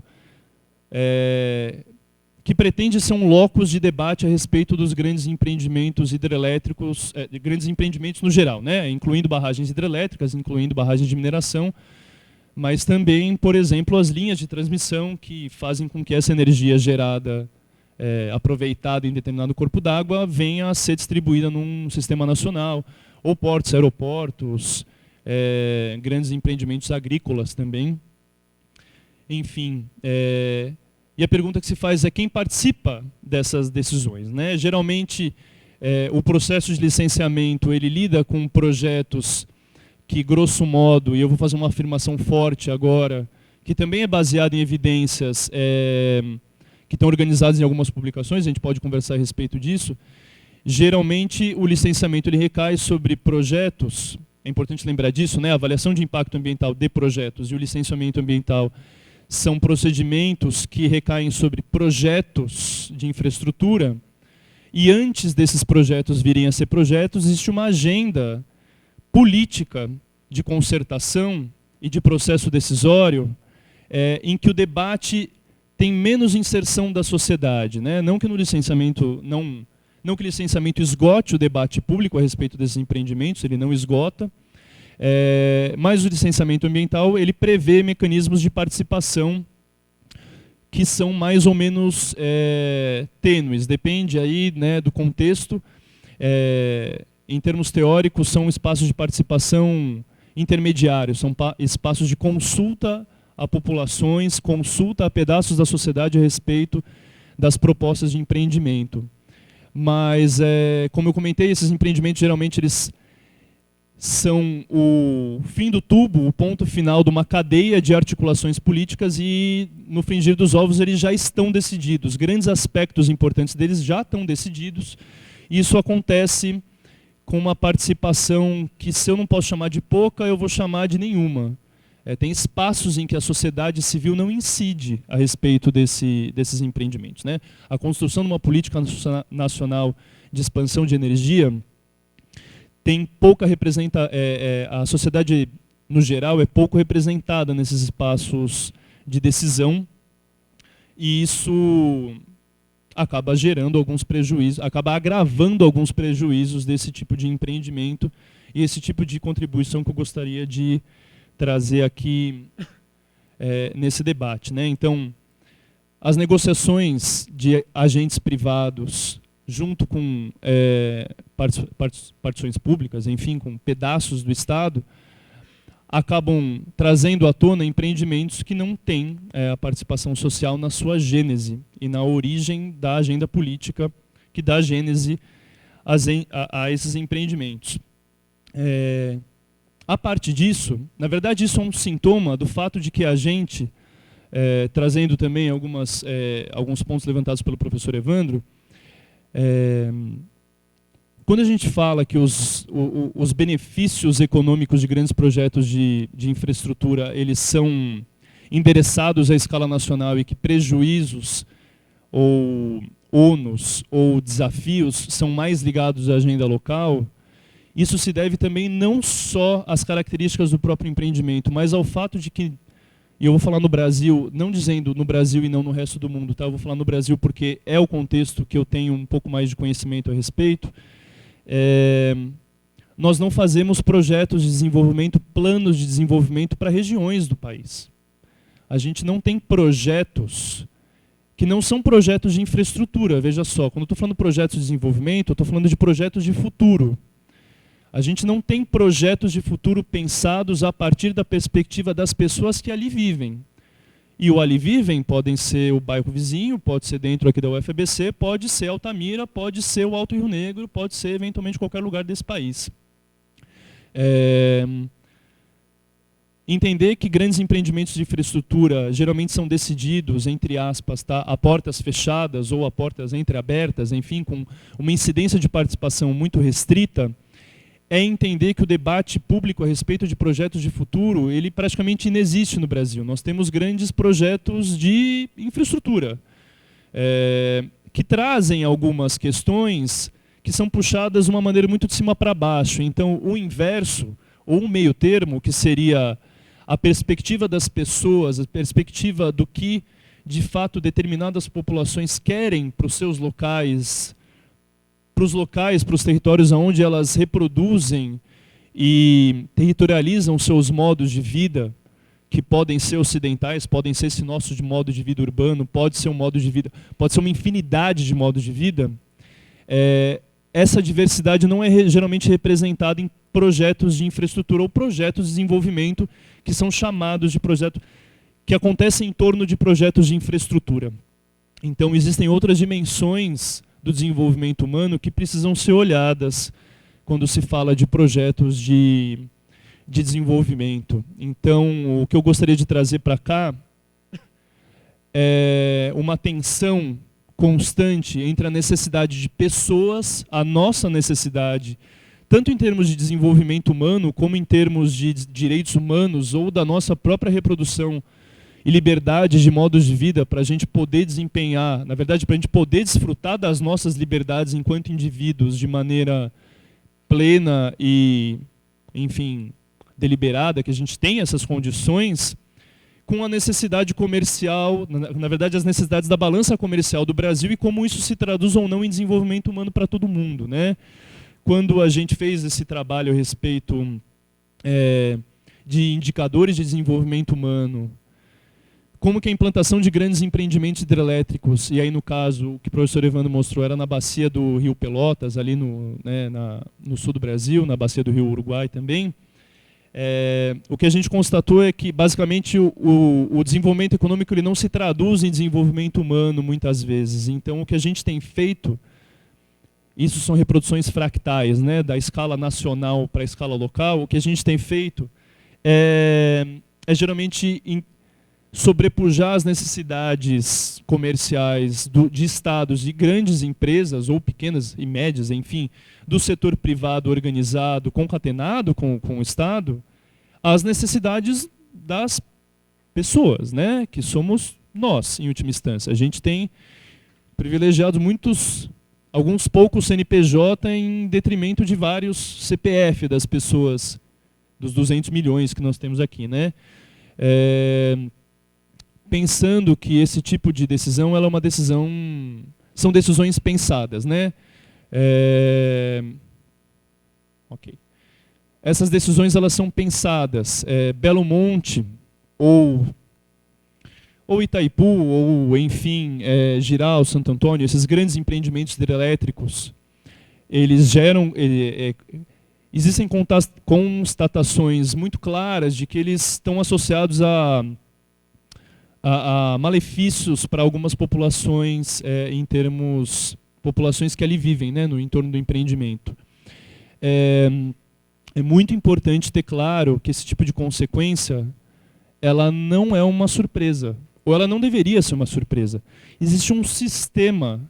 que pretende ser um locus de debate a respeito dos grandes empreendimentos hidrelétricos, grandes empreendimentos no geral, né? Incluindo barragens hidrelétricas, incluindo barragens de mineração, mas também, por exemplo, as linhas de transmissão que fazem com que essa energia gerada, aproveitada em determinado corpo d'água, venha a ser distribuída num sistema nacional, ou portos, aeroportos, grandes empreendimentos agrícolas também. Enfim, e a pergunta que se faz é quem participa dessas decisões, né? Geralmente, o processo de licenciamento ele lida com projetos que, grosso modo, e eu vou fazer uma afirmação forte agora, que também é baseada em evidências que estão organizadas em algumas publicações, a gente pode conversar a respeito disso. Geralmente, o licenciamento ele recai sobre projetos, é importante lembrar disso, né? A avaliação de impacto ambiental de projetos e o licenciamento ambiental são procedimentos que recaem sobre projetos de infraestrutura, e antes desses projetos virem a ser projetos, existe uma agenda política de concertação e de processo decisório em que o debate tem menos inserção da sociedade, né? Não que no licenciamento não que o licenciamento esgote o debate público a respeito desses empreendimentos, ele não esgota, mas o licenciamento ambiental ele prevê mecanismos de participação que são mais ou menos tênues, depende aí, né, do contexto. Em termos teóricos, são espaços de participação intermediários, são espaços de consulta a populações, consulta a pedaços da sociedade a respeito das propostas de empreendimento. Mas, como eu comentei, esses empreendimentos geralmente eles são o fim do tubo, o ponto final de uma cadeia de articulações políticas e, no frigir dos ovos, eles já estão decididos. Grandes aspectos importantes deles já estão decididos. E isso acontece com uma participação que, se eu não posso chamar de pouca, eu vou chamar de nenhuma. Tem espaços em que a sociedade civil não incide a respeito desses empreendimentos, né? A construção de uma política nacional de expansão de energia tem pouca a sociedade, no geral, é pouco representada nesses espaços de decisão, e isso acaba gerando alguns prejuízos, acaba agravando alguns prejuízos desse tipo de empreendimento e esse tipo de contribuição que eu gostaria de trazer aqui nesse debate, né? Então, as negociações de agentes privados junto com partições públicas, enfim, com pedaços do Estado, acabam trazendo à tona empreendimentos que não têm a participação social na sua gênese e na origem da agenda política que dá gênese a esses empreendimentos. A parte disso, na verdade, isso é um sintoma do fato de que a gente, trazendo também alguns pontos levantados pelo professor Evandro, quando a gente fala que os benefícios econômicos de grandes projetos de infraestrutura eles são endereçados à escala nacional e que prejuízos ou ônus ou desafios são mais ligados à agenda local, isso se deve também não só às características do próprio empreendimento, mas ao fato de que, e eu vou falar no Brasil, não dizendo no Brasil e não no resto do mundo, tá? Eu vou falar no Brasil porque é o contexto que eu tenho um pouco mais de conhecimento a respeito. Nós não fazemos projetos de desenvolvimento, planos de desenvolvimento para regiões do país. A gente não tem projetos que não são projetos de infraestrutura. Veja só, quando eu estou falando de projetos de desenvolvimento, eu estou falando de projetos de futuro. A gente não tem projetos de futuro pensados a partir da perspectiva das pessoas que ali vivem. E o ali vivem podem ser o bairro vizinho, pode ser dentro aqui da UFABC, pode ser Altamira, pode ser o Alto Rio Negro, pode ser eventualmente qualquer lugar desse país. Entender que grandes empreendimentos de infraestrutura geralmente são decididos, entre aspas, tá, a portas fechadas ou a portas entreabertas, enfim, com uma incidência de participação muito restrita, é entender que o debate público a respeito de projetos de futuro, ele praticamente inexiste no Brasil. Nós temos grandes projetos de infraestrutura, que trazem algumas questões que são puxadas de uma maneira muito de cima para baixo. Então, o inverso, ou um meio termo, que seria a perspectiva das pessoas, a perspectiva do que, de fato, determinadas populações querem para os seus locais, para os territórios onde elas reproduzem e territorializam seus modos de vida, que podem ser ocidentais, podem ser esse nosso de modo de vida urbano, pode ser um modo de vida, pode ser uma infinidade de modos de vida. Essa diversidade não é geralmente representada em projetos de infraestrutura ou projetos de desenvolvimento, que são chamados de projetos, que acontecem em torno de projetos de infraestrutura. Então, existem outras dimensões do desenvolvimento humano que precisam ser olhadas quando se fala de projetos de desenvolvimento. Então, o que eu gostaria de trazer para cá é uma tensão constante entre a necessidade de pessoas, a nossa necessidade, tanto em termos de desenvolvimento humano, como em termos de direitos humanos ou da nossa própria reprodução e liberdade de modos de vida, para a gente poder desempenhar, na verdade, para a gente poder desfrutar das nossas liberdades enquanto indivíduos de maneira plena e, enfim, deliberada, que a gente tenha essas condições, com a necessidade comercial, na verdade, as necessidades da balança comercial do Brasil e como isso se traduz ou não em desenvolvimento humano para todo mundo, né? Quando a gente fez esse trabalho a respeito de indicadores de desenvolvimento humano, como que a implantação de grandes empreendimentos hidrelétricos, e aí no caso, o que o professor Evandro mostrou, era na bacia do Rio Pelotas, ali no sul do Brasil, na bacia do Rio Uruguai também, o que a gente constatou é que, basicamente, o desenvolvimento econômico ele não se traduz em desenvolvimento humano, muitas vezes. Então, o que a gente tem feito, isso são reproduções fractais, né, da escala nacional para a escala local, o que a gente tem feito é geralmente sobrepujar as necessidades comerciais de estados e grandes empresas, ou pequenas e médias, enfim, do setor privado organizado, concatenado com o Estado, às necessidades das pessoas, né, que somos nós, em última instância. A gente tem privilegiado alguns poucos CNPJ em detrimento de vários CPF das pessoas, dos 200 milhões que nós temos aqui, né? Pensando que esse tipo de decisão ela é uma decisão, são decisões pensadas, né? Ok. Essas decisões elas são pensadas. Belo Monte ou Itaipu ou enfim Jirau, Santo Antônio, esses grandes empreendimentos hidrelétricos, eles geram existem constatações muito claras de que eles estão associados a malefícios para algumas populações, em termos populações que ali vivem, né, no entorno do empreendimento. É muito importante ter claro que esse tipo de consequência ela não é uma surpresa, ou ela não deveria ser uma surpresa. Existe um sistema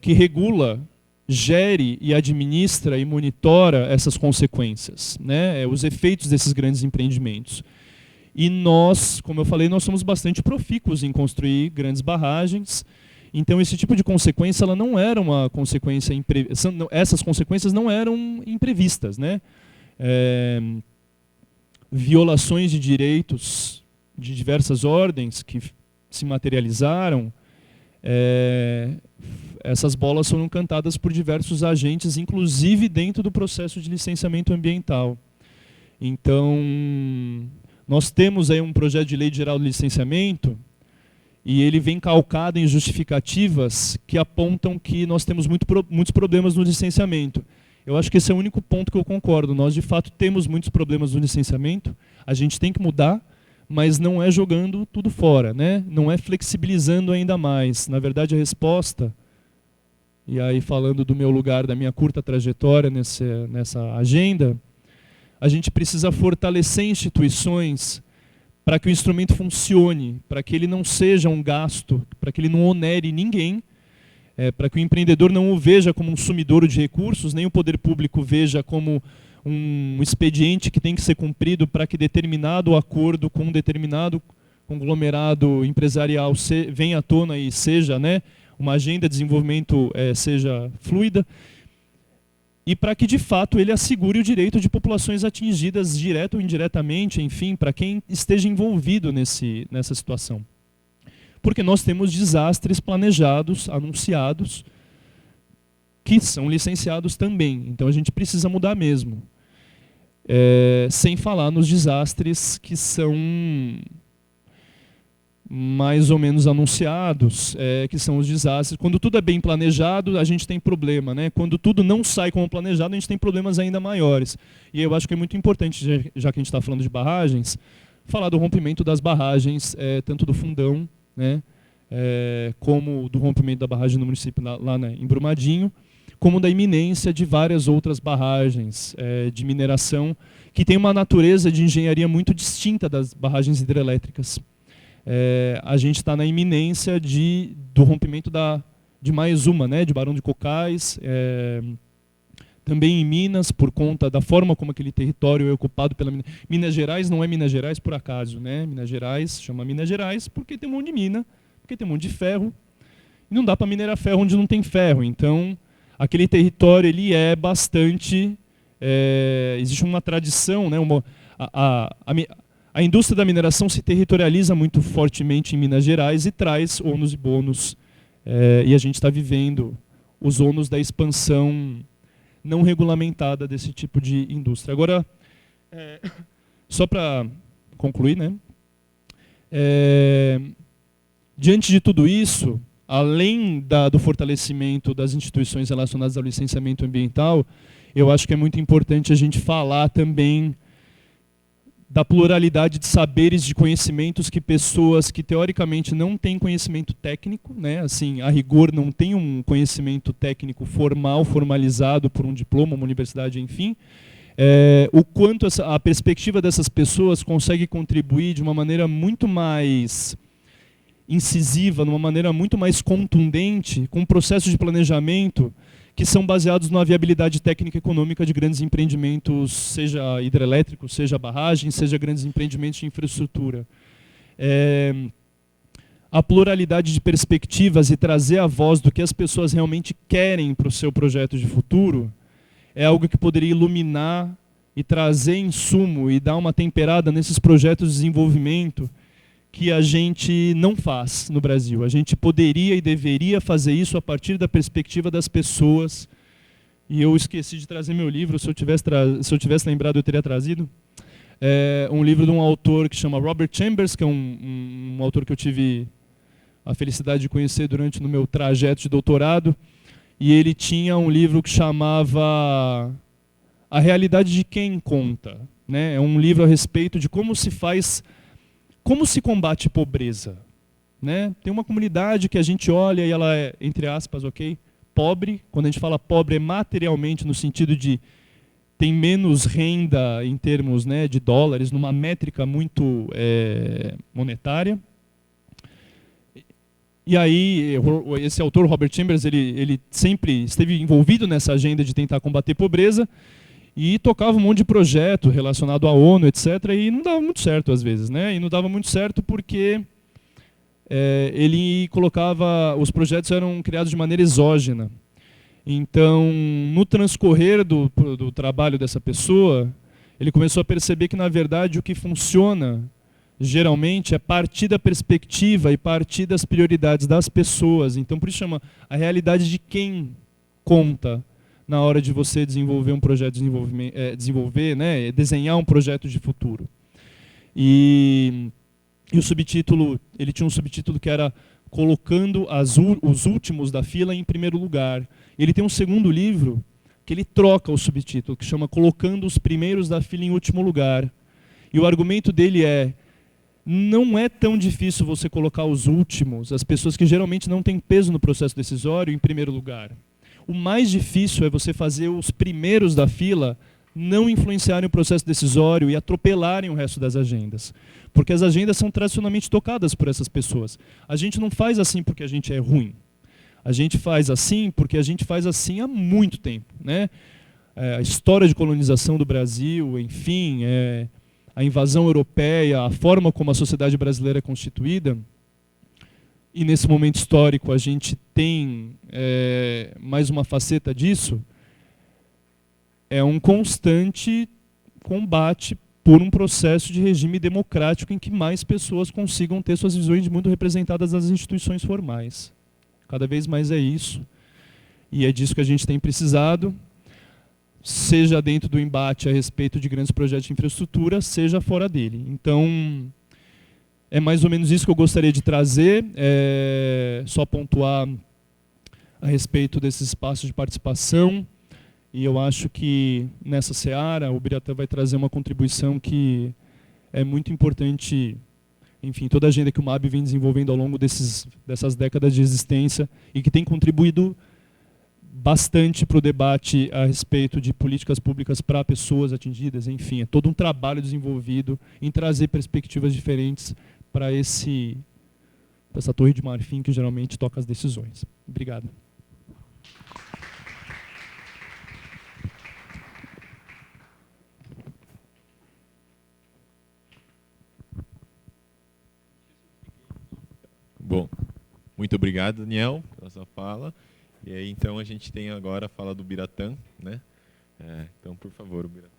que regula, gere e administra e monitora essas consequências, né, os efeitos desses grandes empreendimentos. E nós, como eu falei, nós somos bastante profícuos em construir grandes barragens. Então, esse tipo de consequência, ela não era uma consequência essas consequências não eram imprevistas, né? Violações de direitos de diversas ordens que se materializaram, essas bolas foram cantadas por diversos agentes, inclusive dentro do processo de licenciamento ambiental. Então, nós temos aí um projeto de lei geral de licenciamento e ele vem calcado em justificativas que apontam que nós temos muitos problemas no licenciamento. Eu acho que esse é o único ponto que eu concordo. Nós, de fato, temos muitos problemas no licenciamento, a gente tem que mudar, mas não é jogando tudo fora, né? Não é flexibilizando ainda mais. Na verdade, a resposta, e aí falando do meu lugar, da minha curta trajetória nessa agenda, a gente precisa fortalecer instituições para que o instrumento funcione, para que ele não seja um gasto, para que ele não onere ninguém, para que o empreendedor não o veja como um sumidouro de recursos, nem o poder público veja como um expediente que tem que ser cumprido para que determinado acordo com um determinado conglomerado empresarial venha à tona e seja, né, uma agenda de desenvolvimento seja fluida, e para que de fato ele assegure o direito de populações atingidas direta ou indiretamente, enfim, para quem esteja envolvido nessa situação. Porque nós temos desastres planejados, anunciados, que são licenciados também. Então a gente precisa mudar mesmo. Sem falar nos desastres que são mais ou menos anunciados, que são os desastres. Quando tudo é bem planejado, a gente tem problema, né? Quando tudo não sai como planejado, a gente tem problemas ainda maiores. E eu acho que é muito importante, já que a gente está falando de barragens, falar do rompimento das barragens, tanto do Fundão, né, como do rompimento da barragem no município lá em Brumadinho, como da iminência de várias outras barragens de mineração, que tem uma natureza de engenharia muito distinta das barragens hidrelétricas. A gente está na iminência do rompimento de mais uma, né, de Barão de Cocais, também em Minas, por conta da forma como aquele território é ocupado pela Minas Gerais. Não é Minas Gerais por acaso, né? Minas Gerais chama Minas Gerais porque tem um monte de mina, porque tem um monte de ferro, e não dá para minerar ferro onde não tem ferro. Então, aquele território ele é bastante... existe uma tradição, né? A indústria da mineração se territorializa muito fortemente em Minas Gerais e traz ônus e bônus. E a gente está vivendo os ônus da expansão não regulamentada desse tipo de indústria. Agora, só para concluir, né? Diante de tudo isso, além do fortalecimento das instituições relacionadas ao licenciamento ambiental, eu acho que é muito importante a gente falar também da pluralidade de saberes, de conhecimentos que pessoas que teoricamente não têm conhecimento técnico, né, assim, a rigor não tem um conhecimento técnico formal, formalizado por um diploma, uma universidade, enfim, o quanto a perspectiva dessas pessoas consegue contribuir de uma maneira muito mais incisiva, de uma maneira muito mais contundente, com processos de planejamento que são baseados na viabilidade técnica e econômica de grandes empreendimentos, seja hidrelétricos, seja barragens, seja grandes empreendimentos de infraestrutura. A pluralidade de perspectivas e trazer a voz do que as pessoas realmente querem para o seu projeto de futuro é algo que poderia iluminar e trazer insumo e dar uma temperada nesses projetos de desenvolvimento que a gente não faz no Brasil. A gente poderia e deveria fazer isso a partir da perspectiva das pessoas. E eu esqueci de trazer meu livro, se eu tivesse lembrado eu teria trazido. Um livro de um autor que chama Robert Chambers, que é um autor que eu tive a felicidade de conhecer durante no meu trajeto de doutorado. E ele tinha um livro que chamava A Realidade de Quem Conta, né? É um livro a respeito de como se combate pobreza, né? Tem uma comunidade que a gente olha e ela é, entre aspas, ok, pobre. Quando a gente fala pobre é materialmente no sentido de tem menos renda em termos, né, de dólares, numa métrica muito monetária. E aí, esse autor, Robert Chambers, ele sempre esteve envolvido nessa agenda de tentar combater pobreza e tocava um monte de projeto relacionado à ONU, etc. E não dava muito certo às vezes, né? E não dava muito certo porque ele colocava... Os projetos eram criados de maneira exógena. Então, no transcorrer do trabalho dessa pessoa, ele começou a perceber que, na verdade, o que funciona, geralmente, é partir da perspectiva e partir das prioridades das pessoas. Então, por isso chama a realidade de quem conta na hora de você desenvolver um projeto de desenvolvimento, né, desenhar um projeto de futuro. E o subtítulo, ele tinha um subtítulo que era Colocando os últimos da fila em primeiro lugar. Ele tem um segundo livro que ele troca o subtítulo, que chama Colocando os primeiros da fila em último lugar. E o argumento dele não é tão difícil você colocar os últimos, as pessoas que geralmente não têm peso no processo decisório, em primeiro lugar. O mais difícil é você fazer os primeiros da fila não influenciarem o processo decisório e atropelarem o resto das agendas. Porque as agendas são tradicionalmente tocadas por essas pessoas. A gente não faz assim porque a gente é ruim. A gente faz assim porque a gente faz assim há muito tempo, né? A história de colonização do Brasil, enfim, a invasão europeia, a forma como a sociedade brasileira é constituída. E nesse momento histórico a gente tem mais uma faceta disso, é um constante combate por um processo de regime democrático em que mais pessoas consigam ter suas visões de mundo representadas nas instituições formais. Cada vez mais é isso. E é disso que a gente tem precisado, seja dentro do embate a respeito de grandes projetos de infraestrutura, seja fora dele. Então, é mais ou menos isso que eu gostaria de trazer, só pontuar a respeito desses espaços de participação. E eu acho que nessa seara o Biratã vai trazer uma contribuição que é muito importante, enfim, toda a agenda que o MAB vem desenvolvendo ao longo dessas décadas de existência e que tem contribuído bastante para o debate a respeito de políticas públicas para pessoas atingidas, enfim, é todo um trabalho desenvolvido em trazer perspectivas diferentes para essa torre de marfim que geralmente toca as decisões. Obrigado. Bom, muito obrigado, Daniel, pela sua fala. E aí, então, a gente tem agora a fala do Biratã, né? Então, por favor, Biratã.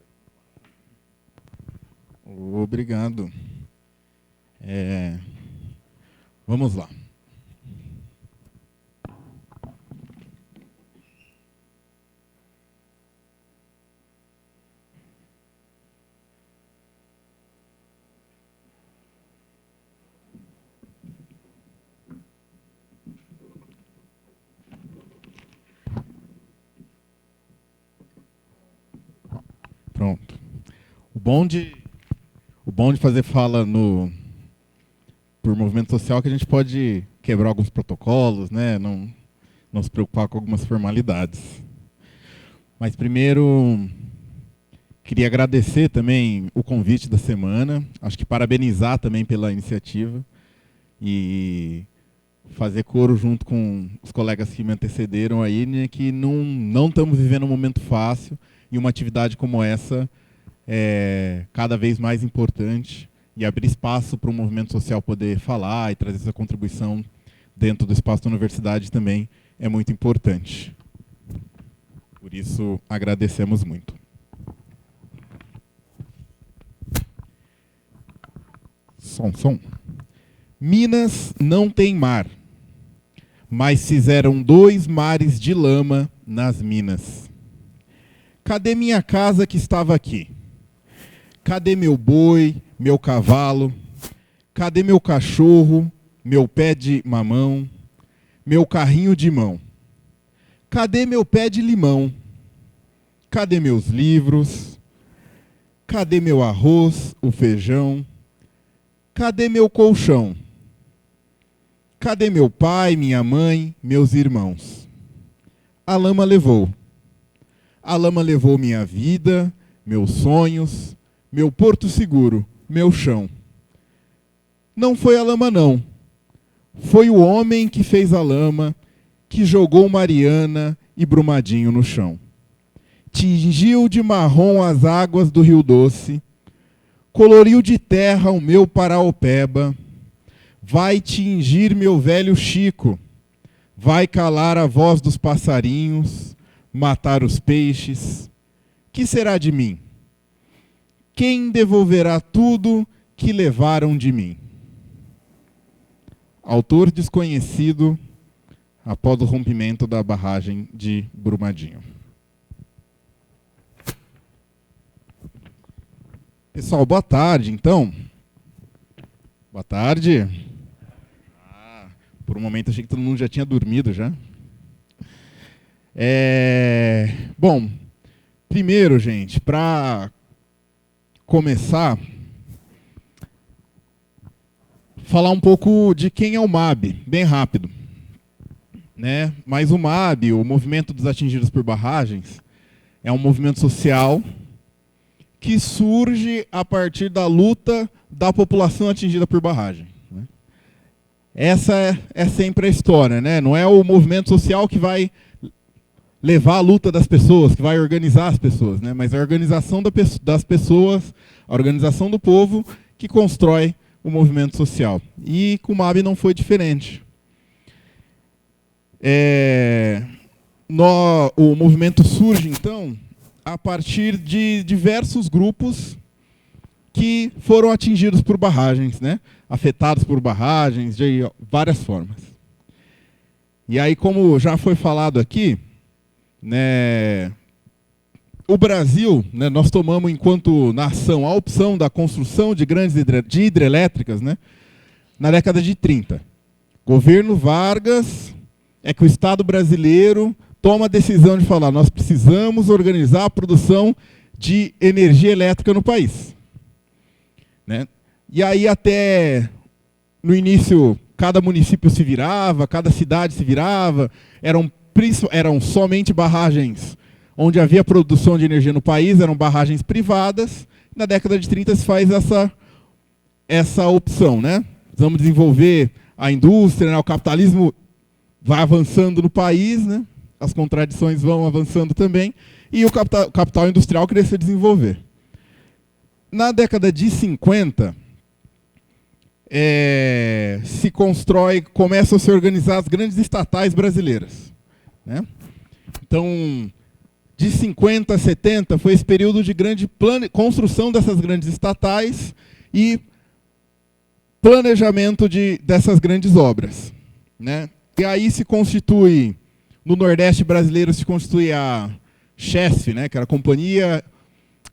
Obrigado. Vamos lá. Pronto. O bom de fazer fala por movimento social é que a gente pode quebrar alguns protocolos, né? Não se preocupar com algumas formalidades. Mas primeiro, queria agradecer também o convite da semana. Acho que parabenizar também pela iniciativa e fazer coro junto com os colegas que me antecederam aí, né, que não estamos vivendo um momento fácil. E uma atividade como essa é cada vez mais importante e abrir espaço para o movimento social poder falar e trazer essa contribuição dentro do espaço da universidade também é muito importante. Por isso, agradecemos muito. Som. Minas não tem mar, mas fizeram 2 mares de lama nas minas. Cadê minha casa que estava aqui? Cadê meu boi, meu cavalo? Cadê meu cachorro, meu pé de mamão, meu carrinho de mão? Cadê meu pé de limão? Cadê meus livros? Cadê meu arroz, o feijão? Cadê meu colchão? Cadê meu pai, minha mãe, meus irmãos? A lama levou. A lama levou minha vida, meus sonhos, meu porto seguro, meu chão. Não foi a lama, não. Foi o homem que fez a lama, que jogou Mariana e Brumadinho no chão. Tingiu de marrom as águas do Rio Doce, coloriu de terra o meu Paraopeba, vai tingir meu velho Chico, vai calar a voz dos passarinhos, matar os peixes. Que será de mim? Quem devolverá tudo que levaram de mim? Autor desconhecido após o rompimento da barragem de Brumadinho. Pessoal, boa tarde, então. Boa tarde. Por um momento achei que todo mundo já tinha dormido já. Bom, primeiro, gente, para começar, falar um pouco de quem é o MAB, bem rápido. Né? Mas o MAB, o Movimento dos Atingidos por Barragens, é um movimento social que surge a partir da luta da população atingida por barragem. Né? Essa é sempre a história, né? Não é o movimento social que vai levar a luta das pessoas, que vai organizar as pessoas, né? Mas a organização das pessoas, a organização do povo que constrói o movimento social. E com o MAB não foi diferente. O movimento surge, então, a partir de diversos grupos que foram atingidos por barragens, né? Afetados por barragens, de várias formas. E aí, como já foi falado aqui, né, o Brasil, né, nós tomamos, enquanto nação, a opção da construção de grandes hidrelétricas, né, na década de 30. Governo Vargas é que o Estado brasileiro toma a decisão de falar: nós precisamos organizar a produção de energia elétrica no país. Né? E aí, até no início, cada município se virava, cada cidade se virava, eram somente barragens onde havia produção de energia no país, eram barragens privadas. Na década de 30 se faz essa opção, né? Vamos desenvolver a indústria, né? O capitalismo vai avançando no país, né? As contradições vão avançando também, e o capital industrial queria se desenvolver. Na década de 50, começam a se organizar as grandes estatais brasileiras. Né? Então, de 50 a 70 foi esse período de grande construção dessas grandes estatais e planejamento dessas grandes obras. Né? E aí se constitui, no Nordeste brasileiro, se constitui a Chesf, né, que era a Companhia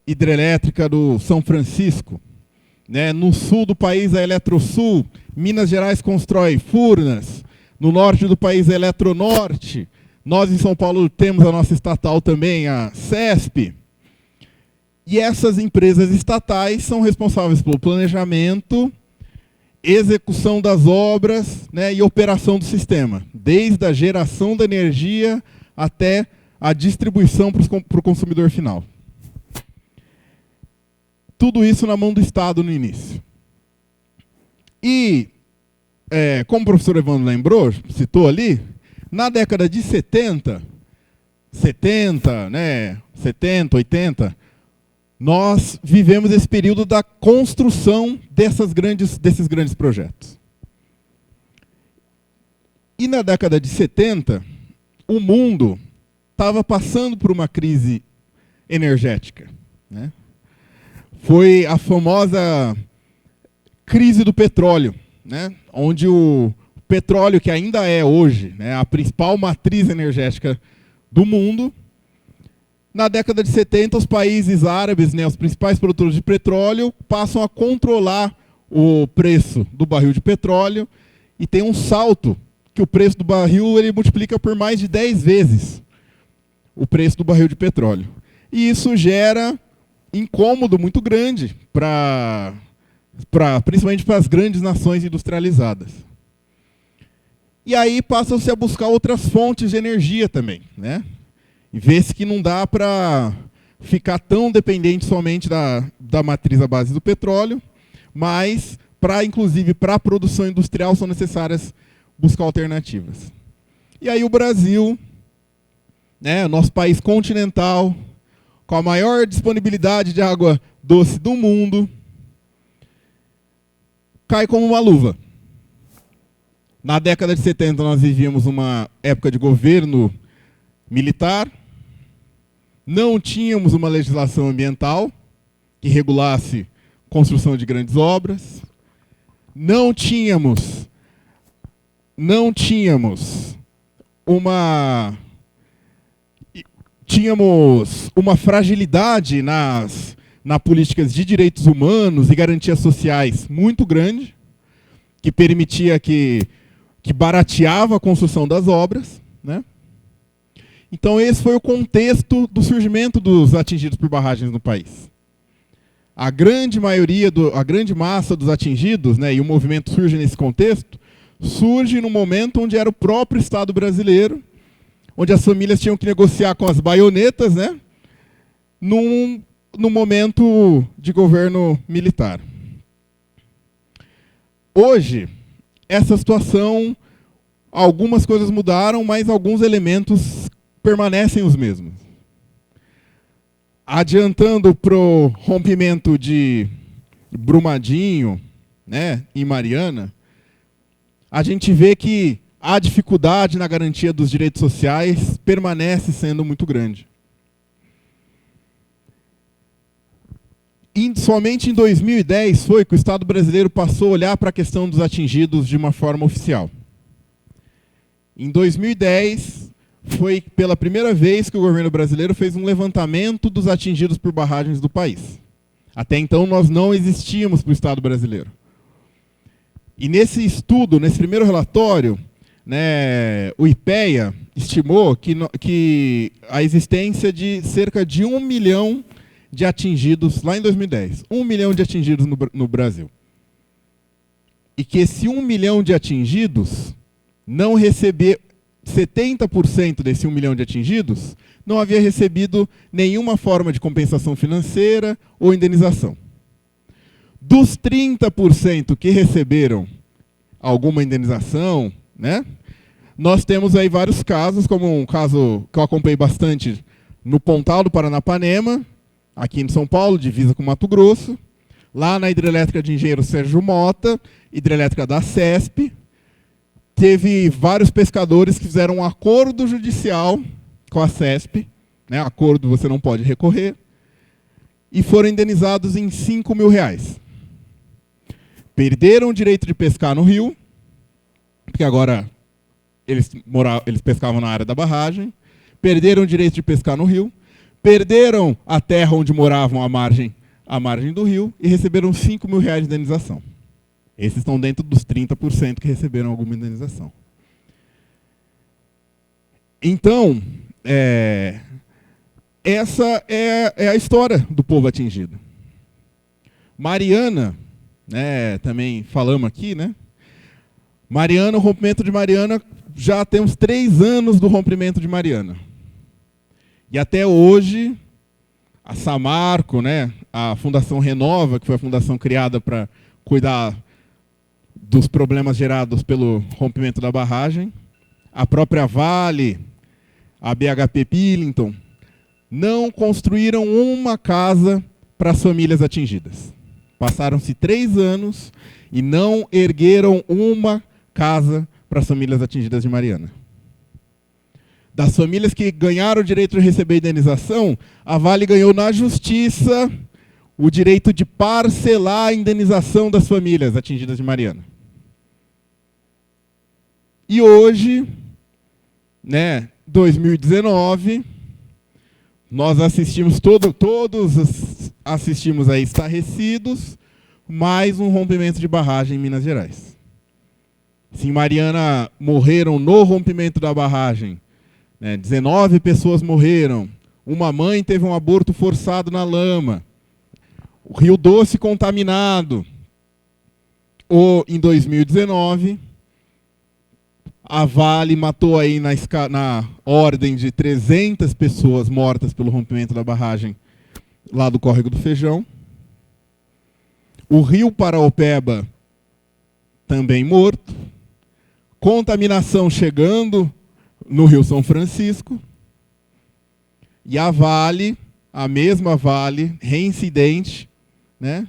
Hidrelétrica do São Francisco. Né? No sul do país, a Eletrosul. Minas Gerais constrói Furnas. No norte do país, a Eletronorte. Nós, em São Paulo, temos a nossa estatal também, a CESP. E essas empresas estatais são responsáveis pelo planejamento, execução das obras, né, e operação do sistema, desde a geração da energia até a distribuição para o consumidor final. Tudo isso na mão do Estado no início. E, como o professor Evandro lembrou, citou ali, na década de 70, 80, nós vivemos esse período da construção desses grandes projetos. E na década de 70, o mundo estava passando por uma crise energética. Né? Foi a famosa crise do petróleo, né? Onde o petróleo, que ainda é hoje, né, a principal matriz energética do mundo, na década de 70, os países árabes, né, os principais produtores de petróleo, passam a controlar o preço do barril de petróleo e tem um salto que o preço do barril ele multiplica por mais de 10 vezes o preço do barril de petróleo. E isso gera incômodo muito grande, principalmente para as grandes nações industrializadas. E aí passam-se a buscar outras fontes de energia também, né? E vê-se que não dá para ficar tão dependente somente da matriz à base do petróleo, mas, inclusive, para a produção industrial são necessárias buscar alternativas. E aí o Brasil, né, nosso país continental, com a maior disponibilidade de água doce do mundo, cai como uma luva. Na década de 70 nós vivíamos uma época de governo militar, não tínhamos uma legislação ambiental que regulasse construção de grandes obras, tínhamos uma fragilidade na políticas de direitos humanos e garantias sociais muito grande, que permitia que barateava a construção das obras. Né? Então esse foi o contexto do surgimento dos atingidos por barragens no país. A grande massa dos atingidos, né, e o movimento surge nesse contexto, surge no momento onde era o próprio Estado brasileiro, onde as famílias tinham que negociar com as baionetas, né, num momento de governo militar. Hoje, essa situação, algumas coisas mudaram, mas alguns elementos permanecem os mesmos. Adiantando para o rompimento de Brumadinho, né, e Mariana, a gente vê que a dificuldade na garantia dos direitos sociais permanece sendo muito grande. Somente em 2010 foi que o Estado brasileiro passou a olhar para a questão dos atingidos de uma forma oficial. Em 2010, foi pela primeira vez que o governo brasileiro fez um levantamento dos atingidos por barragens do país. Até então, nós não existíamos para o Estado brasileiro. E nesse estudo, nesse primeiro relatório, né, o IPEA estimou que a existência de cerca de 1 milhão de atingidos, lá em 2010, 1 milhão de atingidos no Brasil. E que esse 1 milhão de atingidos não recebeu, 70% desse 1 milhão de atingidos não havia recebido nenhuma forma de compensação financeira ou indenização. Dos 30% que receberam alguma indenização, né, nós temos aí vários casos, como um caso que eu acompanhei bastante no Pontal do Paranapanema, aqui em São Paulo, divisa com Mato Grosso, lá na hidrelétrica de Engenheiro Sérgio Mota, hidrelétrica da CESP, teve vários pescadores que fizeram um acordo judicial com a CESP, né, acordo você não pode recorrer, e foram indenizados em R$5.000. Perderam o direito de pescar no rio, porque agora eles pescavam na área da barragem, perderam o direito de pescar no rio, perderam a terra onde moravam à margem do rio e receberam R$5.000 de indenização. Esses estão dentro dos 30% que receberam alguma indenização. Então, essa é a história do povo atingido. Mariana, né, também falamos aqui, né? Mariana, o rompimento de Mariana, já temos 3 anos do rompimento de Mariana. E até hoje, a Samarco, né, a Fundação Renova, que foi a fundação criada para cuidar dos problemas gerados pelo rompimento da barragem, a própria Vale, a BHP Pillington, não construíram uma casa para as famílias atingidas. Passaram-se 3 anos e não ergueram uma casa para as famílias atingidas de Mariana. Das famílias que ganharam o direito de receber indenização, a Vale ganhou na justiça o direito de parcelar a indenização das famílias atingidas de Mariana. E hoje, né, 2019, nós assistimos, todos assistimos a estarrecidos, mais um rompimento de barragem em Minas Gerais. Se em Mariana morreram no rompimento da barragem, 19 pessoas morreram, uma mãe teve um aborto forçado na lama, o Rio Doce contaminado. Em 2019, a Vale matou aí na ordem de 300 pessoas mortas pelo rompimento da barragem lá do Córrego do Feijão. O Rio Paraopeba também morto. Contaminação chegando no Rio São Francisco. E a Vale, a mesma Vale, reincidente, né,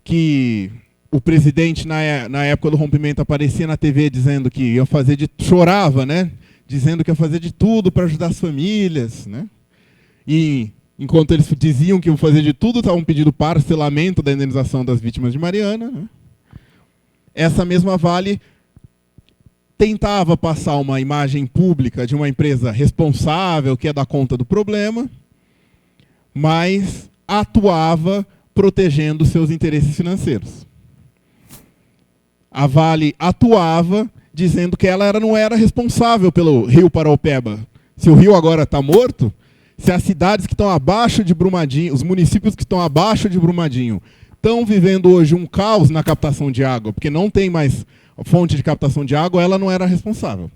que o presidente, na época do rompimento, aparecia na TV dizendo que ia fazer chorava, né, dizendo que ia fazer de tudo para ajudar as famílias, né, e enquanto eles diziam que iam fazer de tudo, estavam pedindo parcelamento da indenização das vítimas de Mariana, né. Essa mesma Vale tentava passar uma imagem pública de uma empresa responsável, que ia dar conta do problema, mas atuava protegendo seus interesses financeiros. A Vale atuava dizendo que ela não era responsável pelo Rio Paraopeba. Se o rio agora está morto, se as cidades que estão abaixo de Brumadinho, os municípios que estão abaixo de Brumadinho, estão vivendo hoje um caos na captação de água, porque não tem mais fonte de captação de água, ela não era responsável.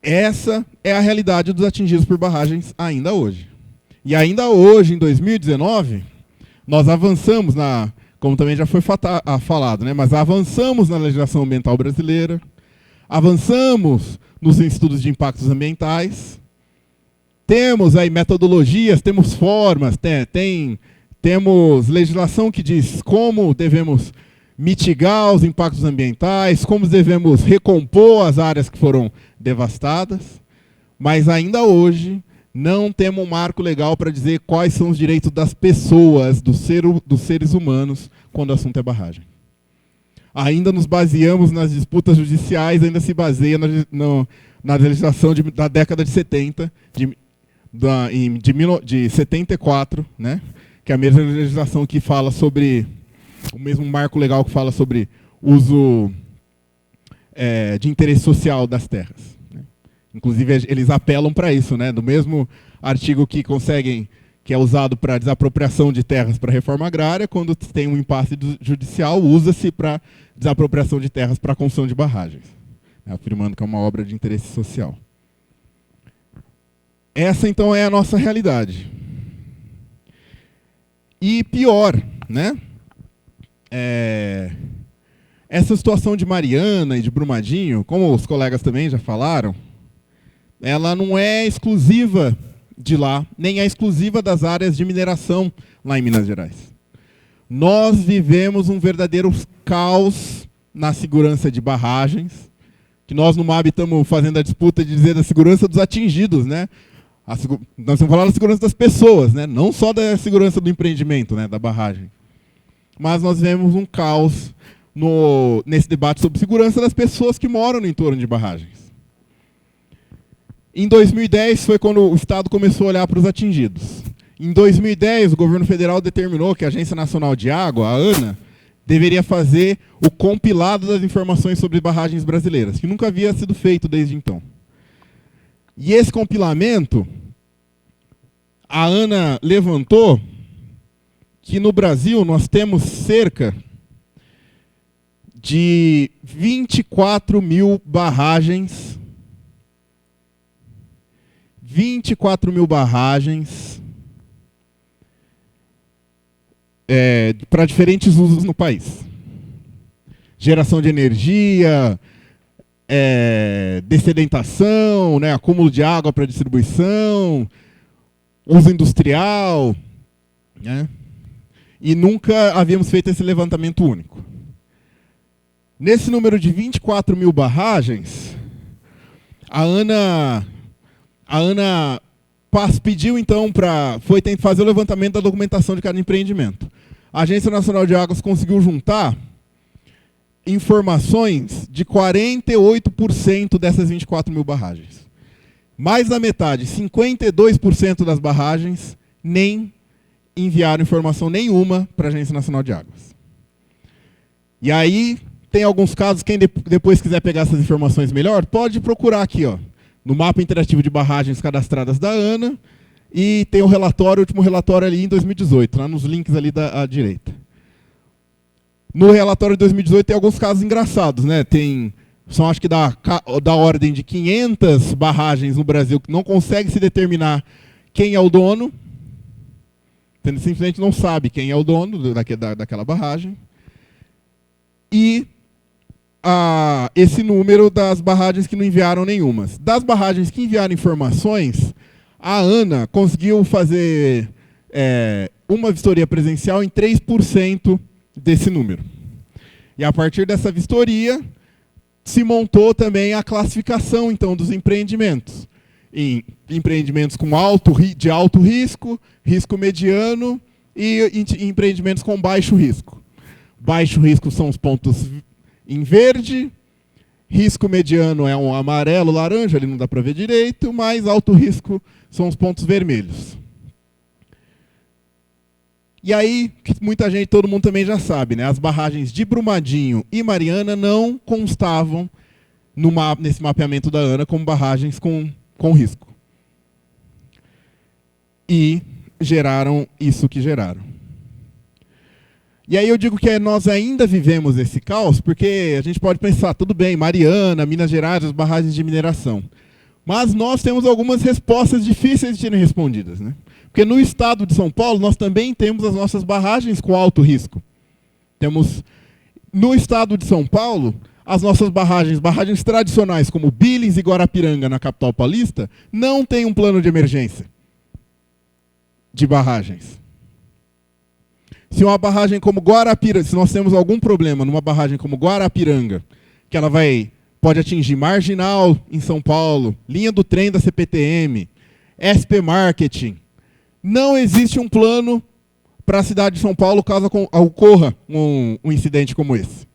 Essa é a realidade dos atingidos por barragens ainda hoje. E ainda hoje, em 2019, nós avançamos como também já foi falado, né? Mas avançamos na legislação ambiental brasileira, avançamos nos estudos de impactos ambientais, temos aí metodologias, temos formas, temos legislação que diz como devemos mitigar os impactos ambientais, como devemos recompor as áreas que foram devastadas, mas ainda hoje não temos um marco legal para dizer quais são os direitos das pessoas, dos seres humanos, quando o assunto é barragem. Ainda nos baseamos nas disputas judiciais, ainda se baseia na legislação da década de 70, de 74, né? Que é a mesma legislação que fala sobre, o mesmo marco legal que fala sobre uso de interesse social das terras. Né? Inclusive, eles apelam para isso, né? Do mesmo artigo que que é usado para desapropriação de terras para reforma agrária, quando tem um impasse judicial, usa-se para desapropriação de terras para construção de barragens, né? Afirmando que é uma obra de interesse social. Essa, então, é a nossa realidade. E pior, né? Essa situação de Mariana e de Brumadinho, como os colegas também já falaram, ela não é exclusiva de lá, nem é exclusiva das áreas de mineração lá em Minas Gerais. Nós vivemos um verdadeiro caos na segurança de barragens, que nós no MAB estamos fazendo a disputa de dizer da segurança dos atingidos, né? Nós estamos falando da segurança das pessoas, né? Não só da segurança do empreendimento, né? Da barragem. Mas nós vemos um caos nesse debate sobre segurança das pessoas que moram no entorno de barragens. Em 2010 foi quando o Estado começou a olhar para os atingidos. Em 2010, o governo federal determinou que a Agência Nacional de Água, a ANA, deveria fazer o compilado das informações sobre barragens brasileiras, que nunca havia sido feito desde então. E esse compilamento, a ANA levantou que no Brasil nós temos cerca de 24 mil barragens. 24 mil barragens para diferentes usos no país. Geração de energia, dessedentação, né, acúmulo de água para distribuição, uso industrial, né? E nunca havíamos feito esse levantamento único. Nesse número de 24 mil barragens, a ANA pediu, então, foi fazer o levantamento da documentação de cada empreendimento. A Agência Nacional de Águas conseguiu juntar informações de 48% dessas 24 mil barragens. Mais da metade, 52% das barragens, nem enviaram informação nenhuma para a Agência Nacional de Águas. E aí, tem alguns casos, quem depois quiser pegar essas informações melhor, pode procurar aqui, ó, no mapa interativo de barragens cadastradas da ANA, e tem o último relatório ali em 2018, lá nos links ali à direita. No relatório de 2018 tem alguns casos engraçados, né? São acho que da ordem de 500 barragens no Brasil que não consegue se determinar quem é o dono. Ele simplesmente não sabe quem é o dono daquela barragem. E esse número das barragens que não enviaram nenhuma. Das barragens que enviaram informações, a ANA conseguiu fazer uma vistoria presencial em 3% desse número. E a partir dessa vistoria, se montou também a classificação, então, dos empreendimentos. Em empreendimentos de alto risco, risco mediano e empreendimentos com baixo risco. Baixo risco são os pontos em verde, risco mediano é um amarelo, laranja, ali não dá para ver direito, mas alto risco são os pontos vermelhos. E aí, que muita gente, todo mundo também já sabe, né? As barragens de Brumadinho e Mariana não constavam nesse mapeamento da ANA como barragens com risco. E geraram isso que geraram. E aí eu digo que nós ainda vivemos esse caos, porque a gente pode pensar, tudo bem, Mariana, Minas Gerais, as barragens de mineração. Mas nós temos algumas respostas difíceis de serem respondidas, né? Porque no estado de São Paulo, nós também temos as nossas barragens com alto risco. Temos, no estado de São Paulo, as nossas barragens tradicionais, como Billings e Guarapiranga, na capital paulista, não têm um plano de emergência de barragens. Se uma barragem como Guarapiranga, se nós temos algum problema numa barragem como Guarapiranga, que ela pode atingir Marginal em São Paulo, linha do trem da CPTM, SP Marketing, não existe um plano para a cidade de São Paulo caso ocorra um incidente como esse.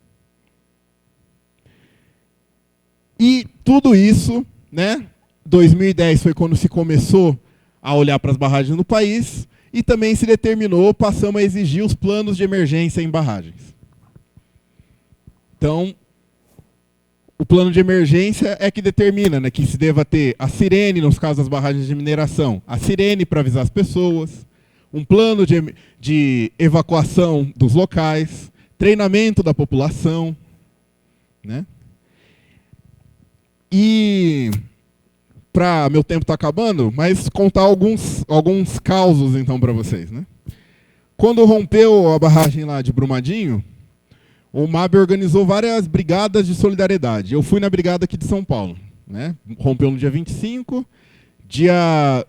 E tudo isso, né, 2010 foi quando se começou a olhar para as barragens no país e também se determinou, passamos a exigir os planos de emergência em barragens. Então, o plano de emergência é que determina, né, que se deva ter a sirene, nos casos das barragens de mineração, a sirene para avisar as pessoas, um plano de evacuação dos locais, treinamento da população, né? E, meu tempo está acabando, mas contar alguns causos então para vocês, né? Quando rompeu a barragem lá de Brumadinho, o MAB organizou várias brigadas de solidariedade. Eu fui na brigada aqui de São Paulo, né? Rompeu no dia 25,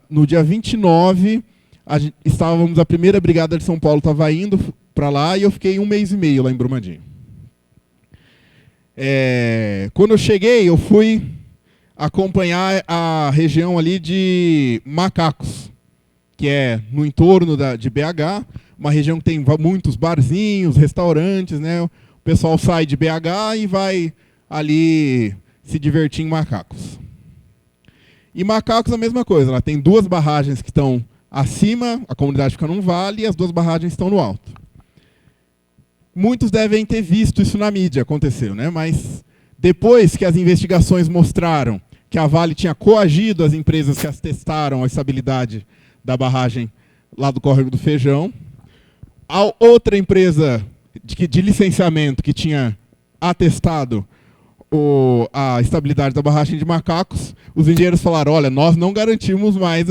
no dia 29, a primeira brigada de São Paulo estava indo para lá e eu fiquei 1 mês e meio lá em Brumadinho. Quando eu cheguei, eu fui acompanhar a região ali de Macacos, que é no entorno de BH, uma região que tem muitos barzinhos, restaurantes, né? O pessoal sai de BH e vai ali se divertir em Macacos. E Macacos é a mesma coisa, ela tem 2 barragens que estão acima, a comunidade fica num vale, e as 2 barragens estão no alto. Muitos devem ter visto isso na mídia, aconteceu, né? Mas depois que as investigações mostraram que a Vale tinha coagido as empresas que atestaram a estabilidade da barragem lá do Córrego do Feijão, a outra empresa de licenciamento que tinha atestado a estabilidade da barragem de Macacos, os engenheiros falaram, olha, nós não garantimos mais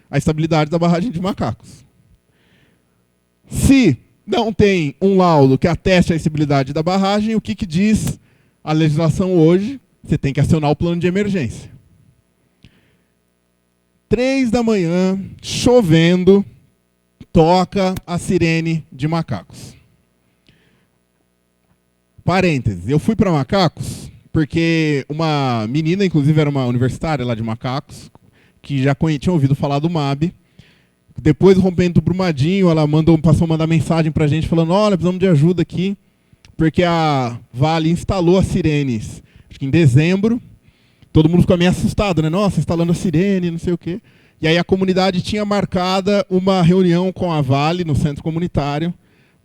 a estabilidade da barragem de Macacos. Se não tem um laudo que ateste a estabilidade da barragem, o que diz a legislação hoje? Você tem que acionar o plano de emergência. 3 da manhã, chovendo, toca a sirene de Macacos. Parênteses, eu fui para Macacos porque uma menina, inclusive era uma universitária lá de Macacos, que já tinha ouvido falar do MAB. Depois, rompendo do Brumadinho, ela passou a mandar mensagem para a gente falando, olha, precisamos de ajuda aqui, porque a Vale instalou as sirenes, acho que em dezembro. Todo mundo ficou meio assustado, né? Nossa, instalando a sirene, não sei o quê. E aí a comunidade tinha marcada uma reunião com a Vale no centro comunitário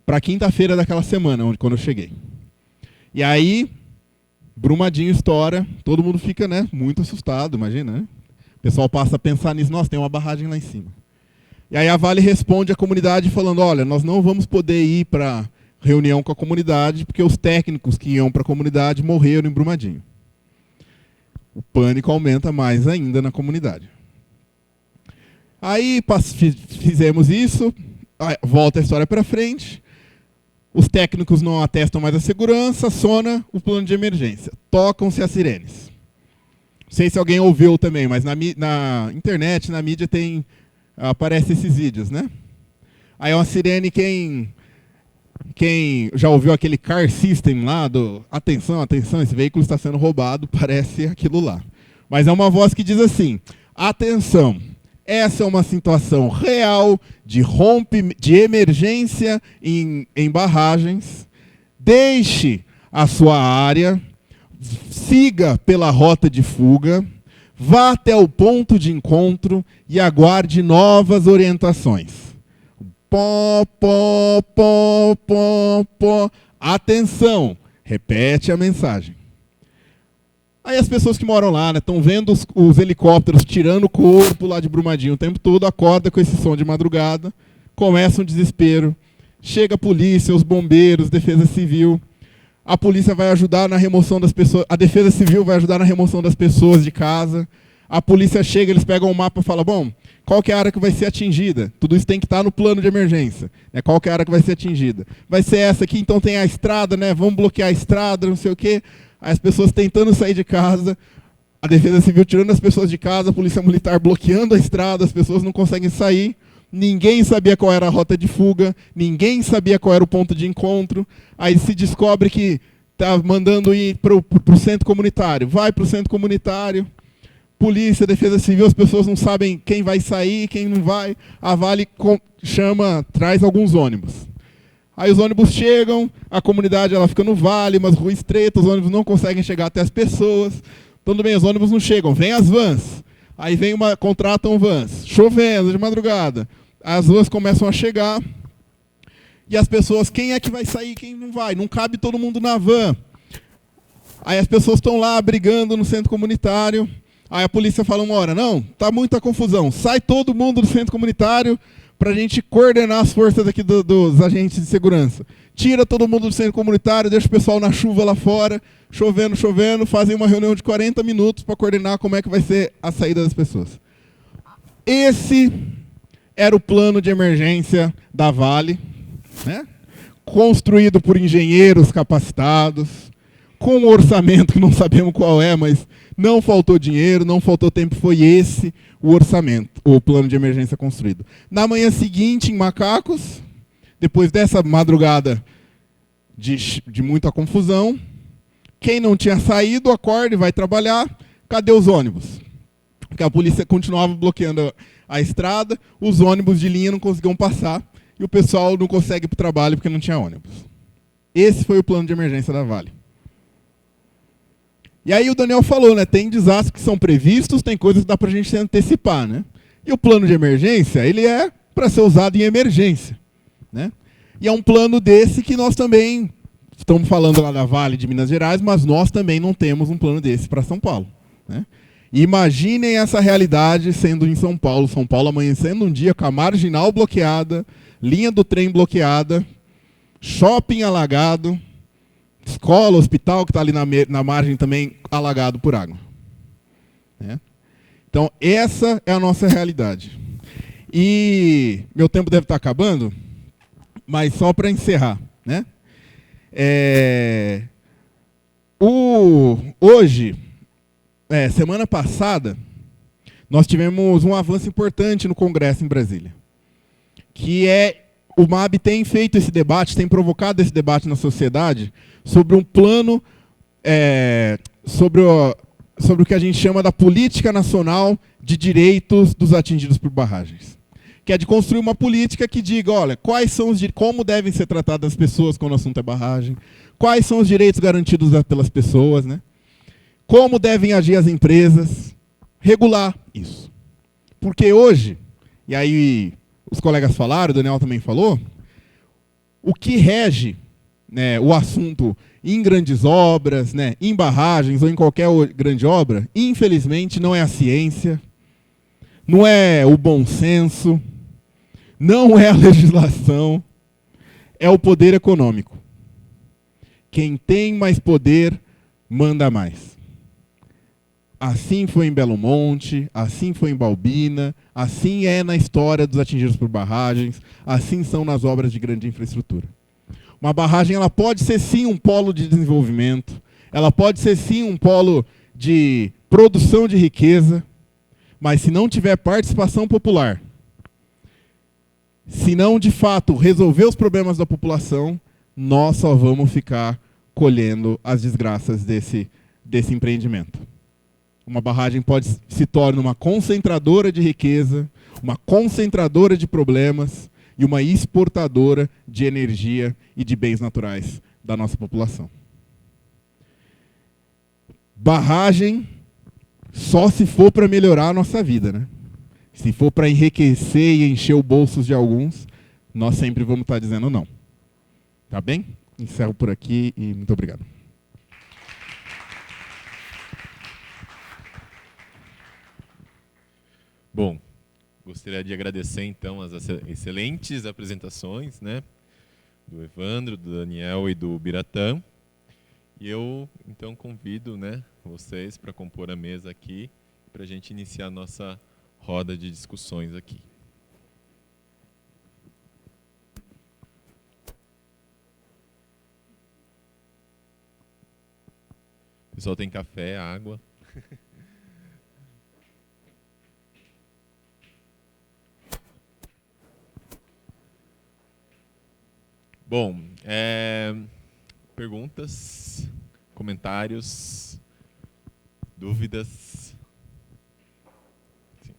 para quinta-feira daquela semana, quando eu cheguei. E aí, Brumadinho estoura, todo mundo fica, né, muito assustado, imagina, né? O pessoal passa a pensar nisso, nossa, tem uma barragem lá em cima. E aí a Vale responde à comunidade falando, olha, nós não vamos poder ir para reunião com a comunidade, porque os técnicos que iam para a comunidade morreram em Brumadinho. O pânico aumenta mais ainda na comunidade. Aí fizemos isso, volta a história para frente, os técnicos não atestam mais a segurança, aciona o plano de emergência. Tocam-se as sirenes. Não sei se alguém ouviu também, mas na internet, na mídia, aparecem esses vídeos, né? Aí é uma sirene, quem já ouviu aquele car system lá, atenção, atenção, esse veículo está sendo roubado, parece aquilo lá. Mas é uma voz que diz assim, atenção, essa é uma situação real de emergência em barragens, deixe a sua área, siga pela rota de fuga, vá até o ponto de encontro e aguarde novas orientações. Pó, pó, pó, pó, pó. Atenção! Repete a mensagem. Aí as pessoas que moram lá, né, estão vendo os helicópteros tirando o corpo lá de Brumadinho o tempo todo, acorda com esse som de madrugada, começa um desespero, chega a polícia, os bombeiros, defesa civil, a polícia vai ajudar na remoção das pessoas, a defesa civil vai ajudar na remoção das pessoas de casa, a polícia chega, eles pegam o mapa e falam, bom, qual que é a área que vai ser atingida. Tudo isso tem que estar no plano de emergência. Né? Qual que é a área que vai ser atingida. Vai ser essa aqui, então tem a estrada, né? Vamos bloquear a estrada, não sei o quê. Aí as pessoas tentando sair de casa, a Defesa Civil tirando as pessoas de casa, a Polícia Militar bloqueando a estrada, as pessoas não conseguem sair. Ninguém sabia qual era a rota de fuga, ninguém sabia qual era o ponto de encontro. Aí se descobre que está mandando ir para o centro comunitário. Vai para o centro comunitário, polícia, defesa civil, as pessoas não sabem quem vai sair, quem não vai. A Vale traz alguns ônibus. Aí os ônibus chegam, a comunidade ela fica no vale, umas ruas estreitas, os ônibus não conseguem chegar até as pessoas. Tudo bem, os ônibus não chegam, vem as vans. Aí contratam vans, chovendo de madrugada. As vans começam a chegar. E as pessoas, quem é que vai sair, quem não vai? Não cabe todo mundo na van. Aí as pessoas estão lá brigando no centro comunitário. Aí a polícia fala uma hora, não, tá muita confusão. Sai todo mundo do centro comunitário para a gente coordenar as forças aqui dos agentes de segurança. Tira todo mundo do centro comunitário, deixa o pessoal na chuva lá fora, chovendo, fazem uma reunião de 40 minutos para coordenar como é que vai ser a saída das pessoas. Esse era o plano de emergência da Vale, né? Construído por engenheiros capacitados, com um orçamento que não sabemos qual é, mas não faltou dinheiro, não faltou tempo, foi esse o orçamento, o plano de emergência construído. Na manhã seguinte, em Macacos, depois dessa madrugada de muita confusão, quem não tinha saído, acorda e vai trabalhar, cadê os ônibus? Porque a polícia continuava bloqueando a estrada, os ônibus de linha não conseguiam passar, e o pessoal não consegue ir para o trabalho porque não tinha ônibus. Esse foi o plano de emergência da Vale. E aí o Daniel falou, né, tem desastres que são previstos, tem coisas que dá para a gente se antecipar. Né? E o plano de emergência, ele é para ser usado em emergência. Né? E é um plano desse que nós também, estamos falando lá da Vale de Minas Gerais, mas nós também não temos um plano desse para São Paulo. Né? E imaginem essa realidade sendo em São Paulo amanhecendo um dia com a marginal bloqueada, linha do trem bloqueada, shopping alagado, escola, hospital que está ali na margem também alagado por água. Né? Então, essa é a nossa realidade. E meu tempo deve estar acabando, mas só para encerrar. Né? Hoje, semana passada, nós tivemos um avanço importante no Congresso em Brasília, que o MAB tem feito esse debate, tem provocado esse debate na sociedade sobre um plano, sobre o que a gente chama da Política Nacional de Direitos dos Atingidos por Barragens. Que é de construir uma política que diga, olha, como devem ser tratadas as pessoas quando o assunto é barragem, quais são os direitos garantidos pelas pessoas, né? Como devem agir as empresas, regular isso. Porque hoje, e aí os colegas falaram, o Daniel também falou, o que rege, né, o assunto em grandes obras, né, em barragens ou em qualquer grande obra, infelizmente não é a ciência, não é o bom senso, não é a legislação, é o poder econômico. Quem tem mais poder, manda mais. Assim foi em Belo Monte, assim foi em Balbina, assim é na história dos atingidos por barragens, assim são nas obras de grande infraestrutura. Uma barragem ela pode ser sim um polo de desenvolvimento, ela pode ser sim um polo de produção de riqueza, mas se não tiver participação popular, se não de fato resolver os problemas da população, nós só vamos ficar colhendo as desgraças desse empreendimento. Uma barragem se torna uma concentradora de riqueza, uma concentradora de problemas e uma exportadora de energia e de bens naturais da nossa população. Barragem só se for para melhorar a nossa vida, né? Se for para enriquecer e encher os bolsos de alguns, nós sempre vamos estar dizendo não. Tá bem? Encerro por aqui e muito obrigado. Bom, gostaria de agradecer então as excelentes apresentações, né, do Evandro, do Daniel e do Biratã. E eu então convido, né, vocês para compor a mesa aqui para a gente iniciar a nossa roda de discussões aqui. O pessoal tem café, água. Bom, perguntas, comentários, dúvidas? Sim.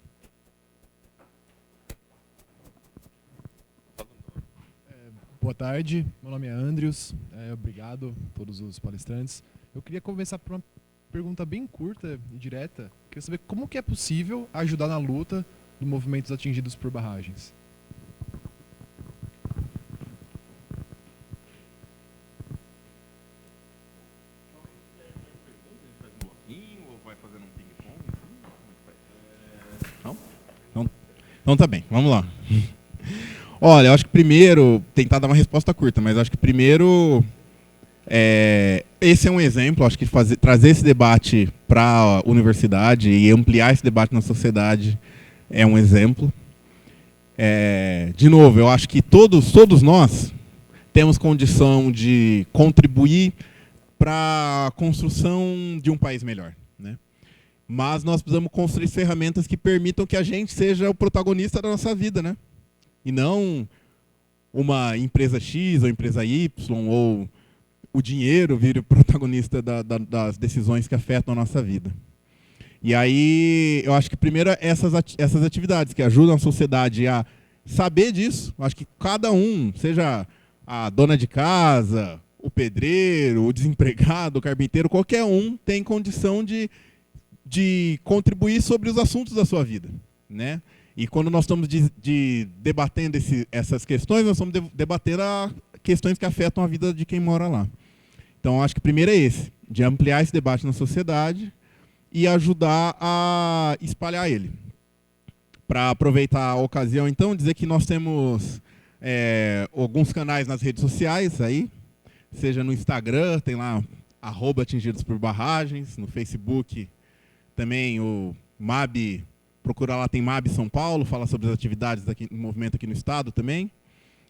Boa tarde, meu nome é Andrius, obrigado a todos os palestrantes. Eu queria começar por uma pergunta bem curta e direta. Queria saber como que é possível ajudar na luta dos movimentos atingidos por barragens. Então tá bem, vamos lá. Olha, eu acho que primeiro, tentar dar uma resposta curta, mas acho que primeiro, esse é um exemplo, acho que trazer esse debate para a universidade e ampliar esse debate na sociedade é um exemplo. De novo, eu acho que todos nós temos condição de contribuir para a construção de um país melhor, né? Mas nós precisamos construir ferramentas que permitam que a gente seja o protagonista da nossa vida, né? E não uma empresa X ou empresa Y, ou o dinheiro vire o protagonista das decisões que afetam a nossa vida. E aí, eu acho que primeiro essas atividades que ajudam a sociedade a saber disso. Eu acho que cada um, seja a dona de casa, o pedreiro, o desempregado, o carpinteiro, qualquer um tem condição de contribuir sobre os assuntos da sua vida, né? E quando nós estamos debatendo essas questões, nós estamos debatendo questões que afetam a vida de quem mora lá. Então, acho que primeiro é esse, de ampliar esse debate na sociedade e ajudar a espalhar ele. Para aproveitar a ocasião, então, dizer que nós temos alguns canais nas redes sociais, aí, seja no Instagram, tem lá, @atingidosporbarragens, no Facebook, também o MAB, procura lá, tem MAB São Paulo, fala sobre as atividades do movimento aqui no estado também.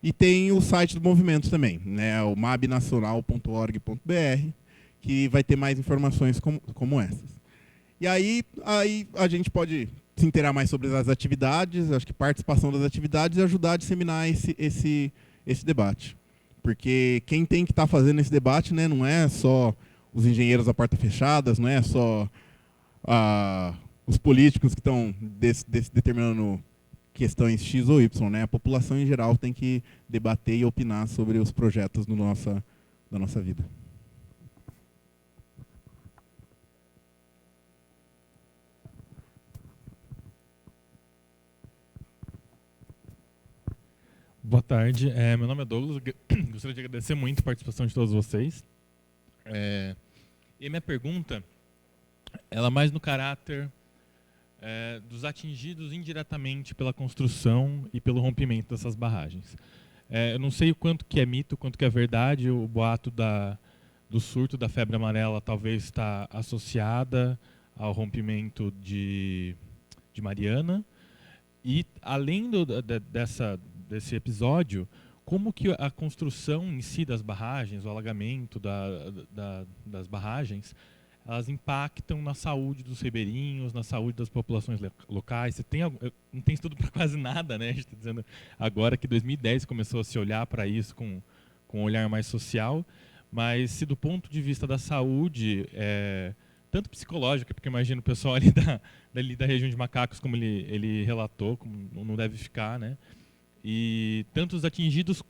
E tem o site do movimento também, né, o mabnacional.org.br, que vai ter mais informações como essas. E aí a gente pode se inteirar mais sobre as atividades, acho que participação das atividades e ajudar a disseminar esse debate. Porque quem tem que estar fazendo esse debate, né, não é só os engenheiros a porta fechadas, não é só os políticos que estão determinando questões X ou Y, né? A população em geral tem que debater e opinar sobre os projetos da nossa vida. Boa tarde, meu nome é Douglas, gostaria de agradecer muito a participação de todos vocês. E a minha pergunta, ela é mais no caráter dos atingidos indiretamente pela construção e pelo rompimento dessas barragens. Eu não sei o quanto que é mito, o quanto que é verdade, o boato do surto da febre amarela talvez está associada ao rompimento de Mariana. E além desse episódio, como que a construção em si das barragens, o alagamento das barragens, elas impactam na saúde dos ribeirinhos, na saúde das populações locais? Você não tem estudo para quase nada, né? A gente está dizendo agora que 2010 começou a se olhar para isso com um olhar mais social, mas se do ponto de vista da saúde, tanto psicológica, porque imagino o pessoal ali da região de Macacos, como ele relatou, como não deve ficar, né? E tanto os atingidos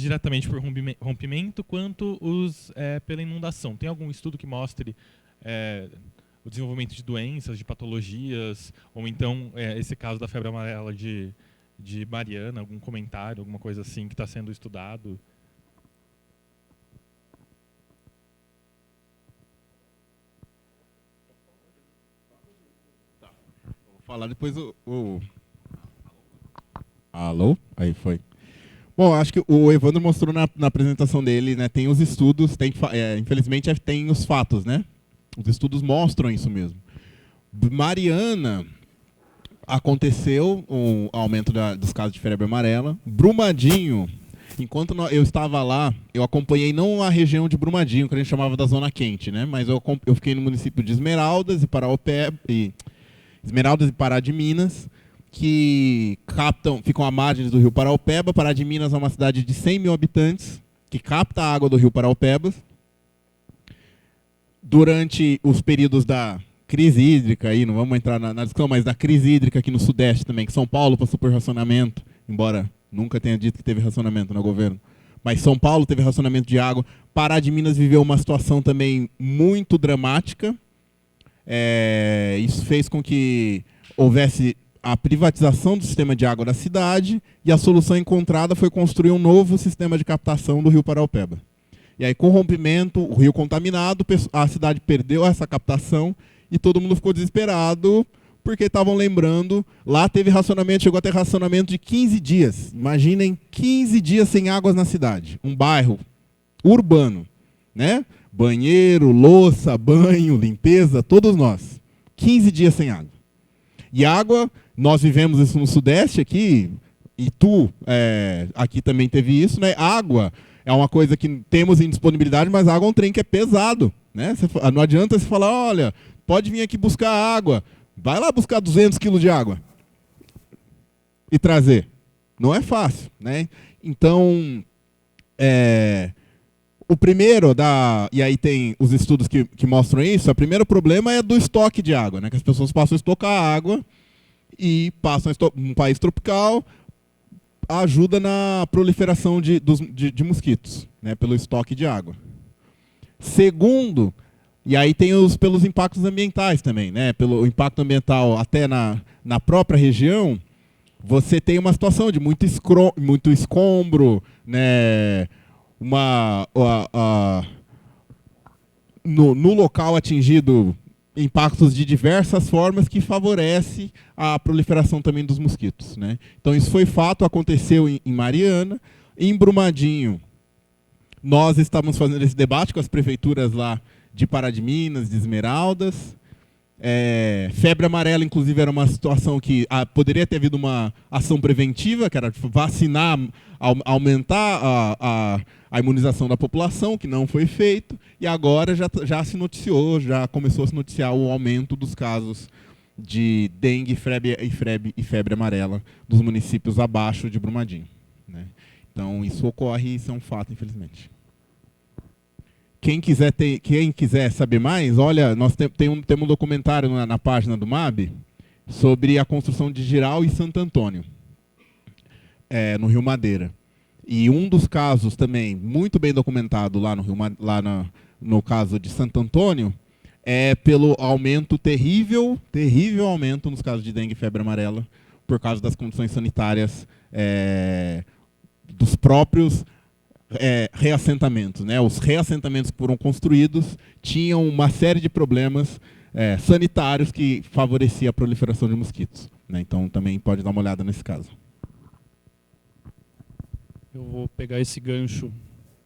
diretamente por rompimento, quanto os pela inundação. Tem algum estudo que mostre o desenvolvimento de doenças, de patologias, ou então esse caso da febre amarela de Mariana, algum comentário, alguma coisa assim que está sendo estudado? Vou falar depois Alô? Aí foi. Bom, acho que o Evandro mostrou na apresentação dele, né, tem os estudos, infelizmente tem os fatos, né? Os estudos mostram isso mesmo. Mariana, aconteceu o aumento dos casos de febre amarela. Brumadinho, enquanto eu estava lá, eu acompanhei não a região de Brumadinho, que a gente chamava da Zona Quente, né? Mas eu fiquei no município de Esmeraldas e Pará de Minas, que ficam à margem do rio Paraopeba. Pará de Minas é uma cidade de 100 mil habitantes, que capta a água do rio Paraopeba. Durante os períodos da crise hídrica, aí, não vamos entrar na discussão, mas da crise hídrica aqui no Sudeste também, que São Paulo passou por racionamento, embora nunca tenha dito que teve racionamento no governo, mas São Paulo teve racionamento de água. Pará de Minas viveu uma situação também muito dramática. Isso fez com que houvesse a privatização do sistema de água da cidade, e a solução encontrada foi construir um novo sistema de captação do rio Paraopeba. E aí, com o rompimento, o rio contaminado, a cidade perdeu essa captação e todo mundo ficou desesperado, porque estavam lembrando, lá teve racionamento, chegou a ter racionamento de 15 dias. Imaginem 15 dias sem águas na cidade. Um bairro urbano, né? Banheiro, louça, banho, limpeza, todos nós. 15 dias sem água. E água, nós vivemos isso no Sudeste aqui, Itu, aqui também teve isso, né? Água é uma coisa que temos em disponibilidade, mas água é um trem que é pesado, né? Não adianta você falar, olha, pode vir aqui buscar água. Vai lá buscar 200 quilos de água e trazer. Não é fácil, né? Então, o primeiro, e aí tem os estudos que mostram isso, o primeiro problema é do estoque de água, né? Que as pessoas passam a estocar água e passam um país tropical, ajuda na proliferação de mosquitos, né? Pelo estoque de água. Segundo, e aí tem pelos impactos ambientais também, né? Pelo impacto ambiental até na própria região, você tem uma situação de muito escombro, né? No local atingido, impactos de diversas formas que favorece a proliferação também dos mosquitos, né? Então isso foi fato, aconteceu em Mariana. Em Brumadinho, nós estávamos fazendo esse debate com as prefeituras lá de Pará de Minas, de Esmeraldas. Febre amarela, inclusive, era uma situação que poderia ter havido uma ação preventiva, que era vacinar, aumentar a imunização da população, que não foi feito, e agora já se noticiou, já começou a se noticiar o aumento dos casos de dengue e febre amarela dos municípios abaixo de Brumadinho, né? Então, isso ocorre e isso é um fato, infelizmente. Quem quiser saber mais, olha, nós temos um documentário na página do MAB sobre a construção de Jirau e Santo Antônio, no Rio Madeira. E um dos casos também muito bem documentado lá no caso de Santo Antônio é pelo aumento terrível aumento nos casos de dengue e febre amarela por causa das condições sanitárias dos próprios reassentamentos, né? Os reassentamentos que foram construídos tinham uma série de problemas sanitários que favorecia a proliferação de mosquitos, né? Então também pode dar uma olhada nesse caso. Eu vou pegar esse gancho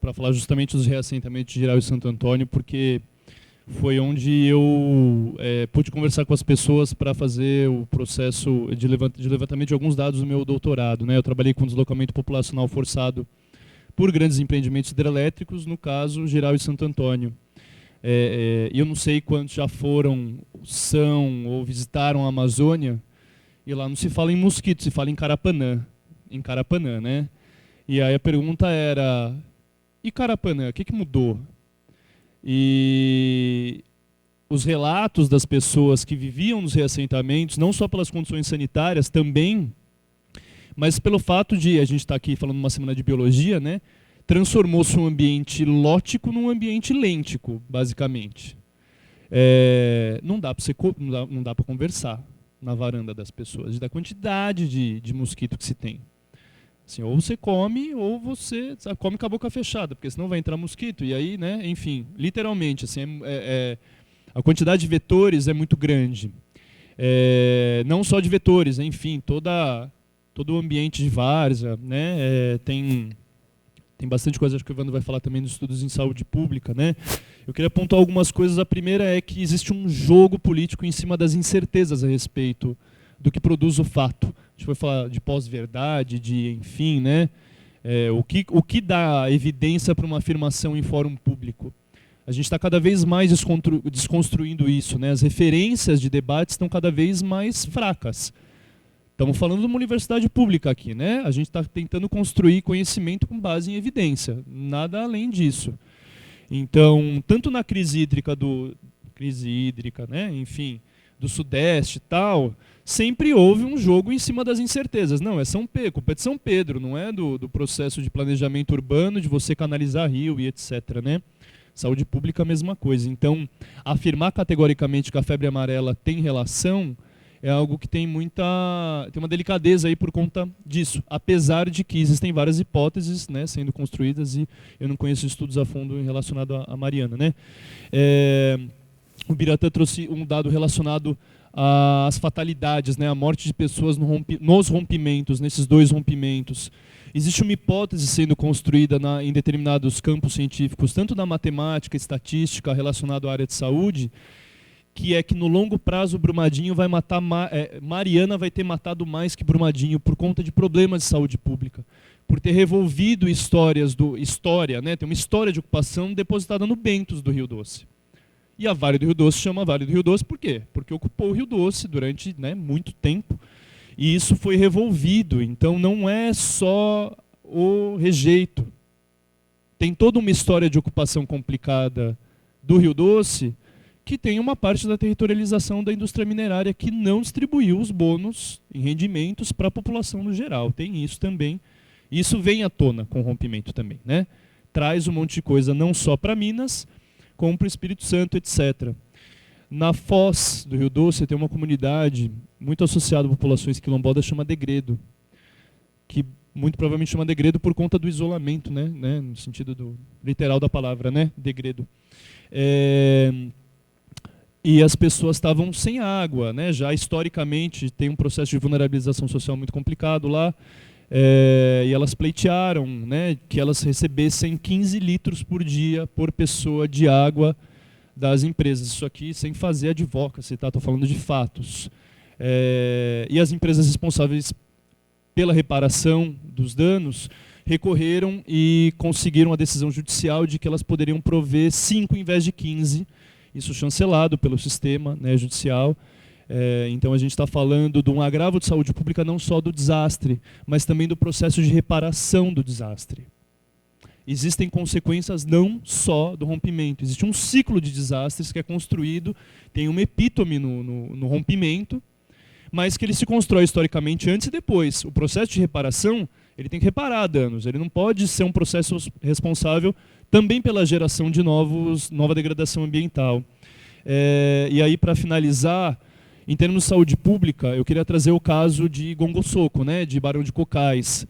para falar justamente dos reassentamentos de Jirau e Santo Antônio, porque foi onde eu pude conversar com as pessoas para fazer o processo de levantamento de alguns dados do meu doutorado, né? Eu trabalhei com deslocamento populacional forçado por grandes empreendimentos hidrelétricos, no caso, Jirau e Santo Antônio. Eu não sei quantos já são ou visitaram a Amazônia, e lá não se fala em mosquito, se fala em Carapanã, né? E aí a pergunta era, e Carapanã, o que mudou? E os relatos das pessoas que viviam nos reassentamentos, não só pelas condições sanitárias também, mas pelo fato de, a gente está aqui falando uma semana de biologia, né? Transformou-se um ambiente lótico num ambiente lêntico, basicamente. Não dá para conversar na varanda das pessoas, da quantidade de mosquito que se tem. Assim, ou você come, ou você come com a boca fechada, porque senão vai entrar mosquito. E aí, né, enfim, literalmente, assim, a quantidade de vetores é muito grande. Não só de vetores, enfim, todo o ambiente de várzea, né, tem bastante coisa, acho que o Evandro vai falar também dos estudos em saúde pública, né. Eu queria apontar algumas coisas. A primeira é que existe um jogo político em cima das incertezas a respeito do que produz o fato. A gente foi falar de pós-verdade, de enfim, né? O que dá evidência para uma afirmação em fórum público? A gente está cada vez mais desconstruindo isso, né? As referências de debate estão cada vez mais fracas. Estamos falando de uma universidade pública aqui, né? A gente está tentando construir conhecimento com base em evidência, nada além disso. Então, tanto na crise hídrica, né? Enfim, do Sudeste e tal, sempre houve um jogo em cima das incertezas. Não, culpa é de São Pedro, não é do processo de planejamento urbano, de você canalizar rio e etc, né? Saúde pública, a mesma coisa. Então, afirmar categoricamente que a febre amarela tem relação é algo que tem uma delicadeza aí por conta disso, apesar de que existem várias hipóteses, né, sendo construídas, e eu não conheço estudos a fundo relacionados à Mariana, né? O Biratã trouxe um dado relacionado às fatalidades, né, a morte de pessoas nos rompimentos, nesses 2 rompimentos. Existe uma hipótese sendo construída em determinados campos científicos, tanto na matemática, estatística, relacionado à área de saúde, que é que no longo prazo Brumadinho vai matar, Mariana vai ter matado mais que Brumadinho por conta de problemas de saúde pública, por ter revolvido história, né? Tem uma história de ocupação depositada no Bentos do Rio Doce. E a Vale do Rio Doce chama Vale do Rio Doce por quê? Porque ocupou o Rio Doce durante, né, muito tempo, e isso foi revolvido. Então não é só o rejeito. Tem toda uma história de ocupação complicada do Rio Doce, que tem uma parte da territorialização da indústria minerária que não distribuiu os bônus em rendimentos para a população no geral. Tem isso também. Isso vem à tona com o rompimento também, né? Traz um monte de coisa não só para Minas, como para o Espírito Santo, etc. Na Foz do Rio Doce tem uma comunidade muito associada a populações quilombolas, chama Degredo, que muito provavelmente chama Degredo por conta do isolamento, né? No sentido literal da palavra, né? Degredo. E as pessoas estavam sem água, né? Já historicamente tem um processo de vulnerabilização social muito complicado lá, e elas pleitearam, né, que elas recebessem 15 litros por dia por pessoa de água das empresas. Isso aqui sem fazer advocacy, tá? Estou falando de fatos. E as empresas responsáveis pela reparação dos danos recorreram e conseguiram a decisão judicial de que elas poderiam prover 5 em vez de 15, isso chancelado pelo sistema, né, judicial. Então a gente está falando de um agravo de saúde pública não só do desastre, mas também do processo de reparação do desastre. Existem consequências não só do rompimento, existe um ciclo de desastres que é construído, tem uma epítome no rompimento, mas que ele se constrói historicamente antes e depois. O processo de reparação, ele tem que reparar danos, ele não pode ser um processo responsável também pela geração de nova degradação ambiental. E aí, para finalizar, em termos de saúde pública, eu queria trazer o caso de Gongoçoco, né, de Barão de Cocais.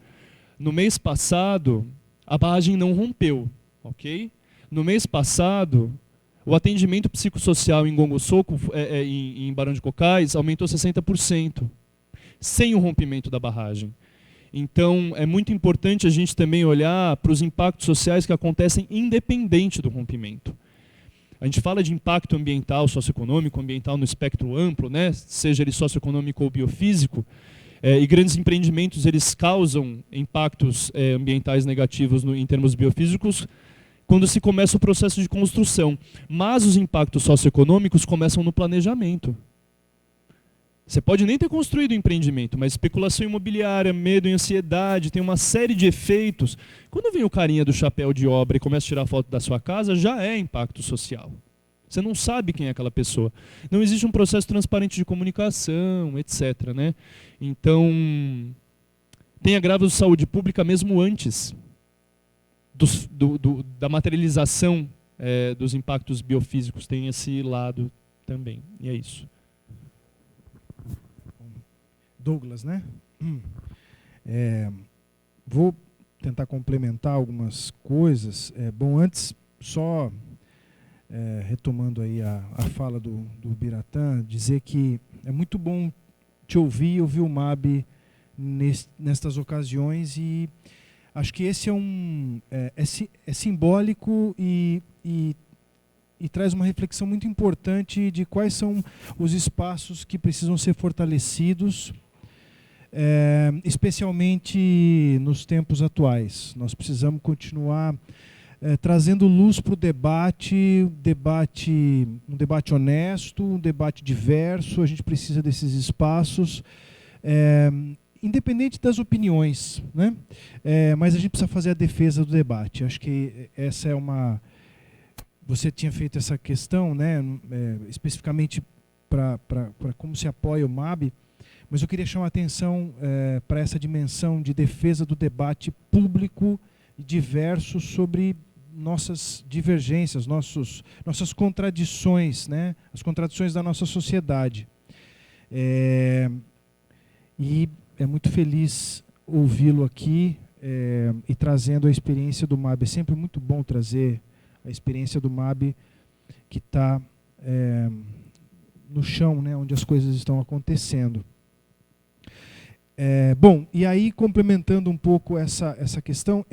No mês passado, a barragem não rompeu, ok? No mês passado, o atendimento psicossocial em Gongoçoco, em Barão de Cocais, aumentou 60%, sem o rompimento da barragem. Então, é muito importante a gente também olhar para os impactos sociais que acontecem independente do rompimento. A gente fala de impacto ambiental, socioeconômico, ambiental no espectro amplo, né? Seja ele socioeconômico ou biofísico, e grandes empreendimentos eles causam impactos ambientais negativos em termos biofísicos quando se começa o processo de construção. Mas os impactos socioeconômicos começam no planejamento. Você pode nem ter construído o empreendimento, mas especulação imobiliária, medo e ansiedade, tem uma série de efeitos. Quando vem o carinha do chapéu de obra e começa a tirar foto da sua casa, já é impacto social. Você não sabe quem é aquela pessoa. Não existe um processo transparente de comunicação, etc., né? Então, tem agravos de saúde pública mesmo antes da materialização dos impactos biofísicos. Tem esse lado também, e é isso. Douglas, né? Vou tentar complementar algumas coisas. Bom, antes, só retomando aí a fala do Biratã, dizer que é muito bom te ouvir o MAB nestas ocasiões, e acho que esse é simbólico e e traz uma reflexão muito importante de quais são os espaços que precisam ser fortalecidos, especialmente nos tempos atuais. Nós precisamos continuar trazendo luz para o debate, um debate honesto, um debate diverso. A gente precisa desses espaços, independente das opiniões, né? Mas a gente precisa fazer a defesa do debate. Acho que essa é uma... Você tinha feito essa questão, né? Especificamente para como se apoia o MAB, mas eu queria chamar a atenção para essa dimensão de defesa do debate público e diverso sobre nossas divergências, nossas contradições, né? As contradições da nossa sociedade. E é muito feliz ouvi-lo aqui e trazendo a experiência do MAB. É sempre muito bom trazer a experiência do MAB que está no chão, né? Onde as coisas estão acontecendo. Bom, e aí complementando um pouco essa questão,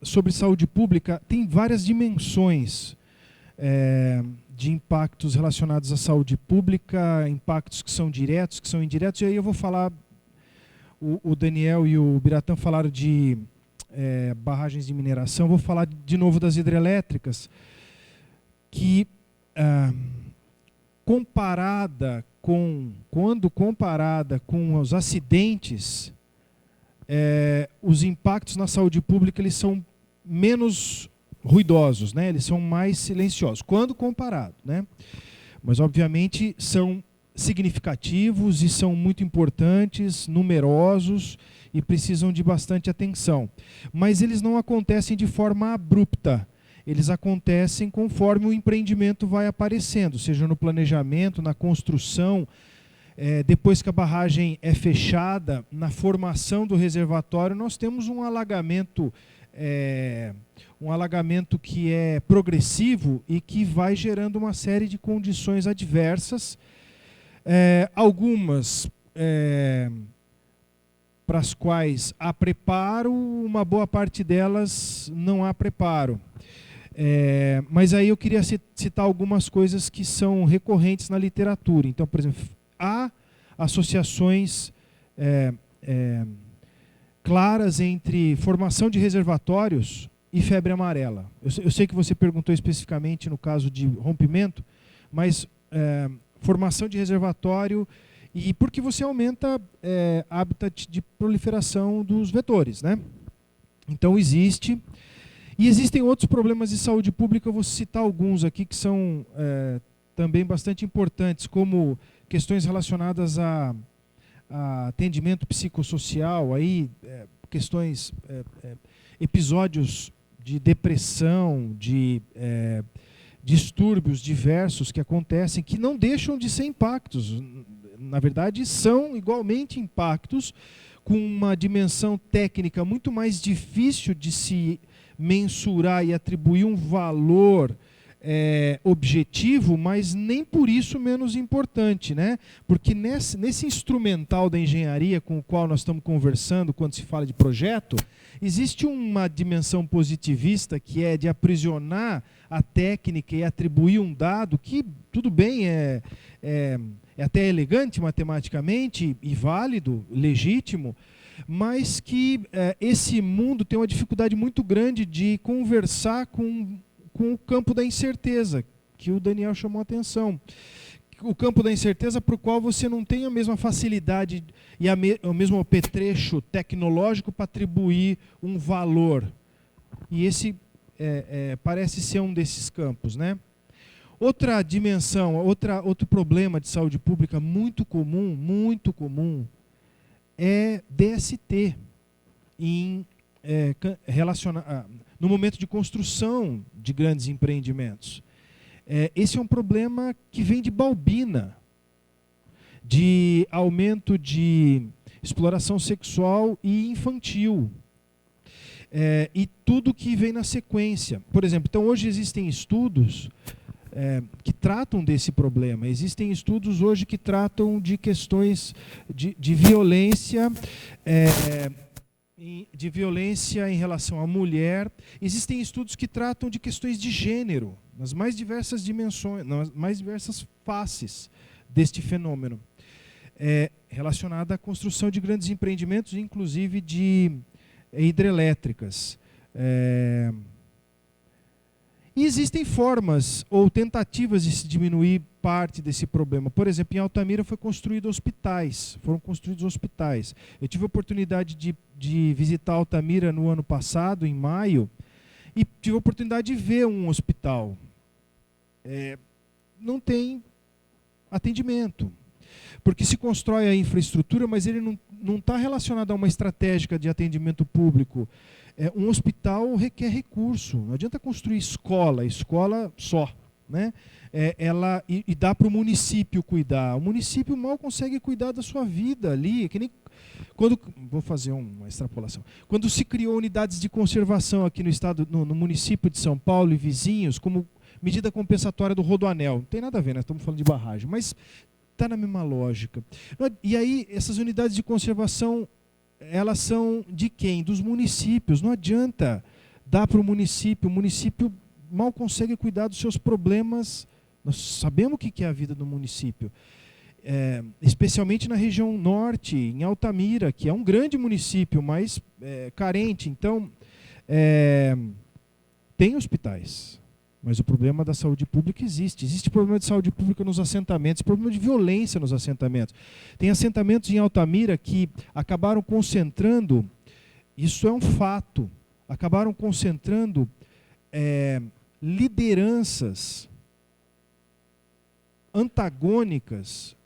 sobre saúde pública, tem várias dimensões de impactos relacionados à saúde pública, impactos que são diretos, que são indiretos, e aí eu vou falar, o Daniel e o Biratã falaram de barragens de mineração, vou falar de novo das hidrelétricas, que quando comparada com os acidentes, os impactos na saúde pública eles são menos ruidosos, né? Eles são mais silenciosos, quando comparado, né? Mas, obviamente, são significativos e são muito importantes, numerosos e precisam de bastante atenção. Mas eles não acontecem de forma abrupta. Eles acontecem conforme o empreendimento vai aparecendo, seja no planejamento, na construção, depois que a barragem é fechada, na formação do reservatório, nós temos um alagamento que é progressivo e que vai gerando uma série de condições adversas, algumas para as quais há preparo, uma boa parte delas não há preparo. Mas aí eu queria citar algumas coisas que são recorrentes na literatura. Então, por exemplo, há associações claras entre formação de reservatórios e febre amarela. Eu sei que você perguntou especificamente no caso de rompimento, mas formação de reservatório e porque você aumenta habitat de proliferação dos vetores, né? Então existe. E existem outros problemas de saúde pública, eu vou citar alguns aqui que são também bastante importantes, como questões relacionadas a atendimento psicossocial, aí, questões, episódios de depressão, de distúrbios diversos que acontecem, que não deixam de ser impactos. Na verdade, são igualmente impactos com uma dimensão técnica muito mais difícil de se mensurar e atribuir um valor objetivo, mas nem por isso menos importante, né? Porque nesse instrumental da engenharia com o qual nós estamos conversando quando se fala de projeto, existe uma dimensão positivista que é de aprisionar a técnica e atribuir um dado que, tudo bem, é até elegante matematicamente e válido, legítimo, mas que esse mundo tem uma dificuldade muito grande de conversar com o campo da incerteza, que o Daniel chamou a atenção. O campo da incerteza para o qual você não tem a mesma facilidade e o mesmo apetrecho tecnológico para atribuir um valor. E esse parece ser um desses campos, né? Outra dimensão, outro problema de saúde pública muito comum, é DST no momento de construção de grandes empreendimentos. Esse é um problema que vem de Balbina, de aumento de exploração sexual e infantil, e tudo que vem na sequência. Por exemplo, então hoje existem estudos que tratam desse problema. Existem estudos hoje que tratam de questões de violência, de violência em relação à mulher. Existem estudos que tratam de questões de gênero, nas mais diversas dimensões, nas mais diversas faces deste fenômeno, relacionada à construção de grandes empreendimentos, inclusive de hidrelétricas. E existem formas ou tentativas de se diminuir parte desse problema. Por exemplo, em Altamira foram construídos hospitais. Eu tive a oportunidade de visitar Altamira no ano passado, em maio, e tive a oportunidade de ver um hospital. Não tem atendimento, porque se constrói a infraestrutura, mas ele não está relacionado a uma estratégia de atendimento público. Um hospital requer recurso, não adianta construir escola só, né? E dá para o município cuidar. O município mal consegue cuidar da sua vida ali, que nem vou fazer uma extrapolação. Quando se criou unidades de conservação aqui no estado, no município de São Paulo e vizinhos, como medida compensatória do Rodoanel, não tem nada a ver, nós estamos falando de barragem, mas está na mesma lógica. E aí, essas unidades de conservação, elas são de quem? Dos municípios. Não adianta dar para o município mal consegue cuidar dos seus problemas. Nós sabemos o que é a vida do município. Especialmente na região norte, em Altamira, que é um grande município, mas carente. Então, tem hospitais, mas o problema da saúde pública existe. Existe problema de saúde pública nos assentamentos, problema de violência nos assentamentos. Tem assentamentos em Altamira que acabaram concentrando, isso é um fato, acabaram concentrando lideranças antagônicas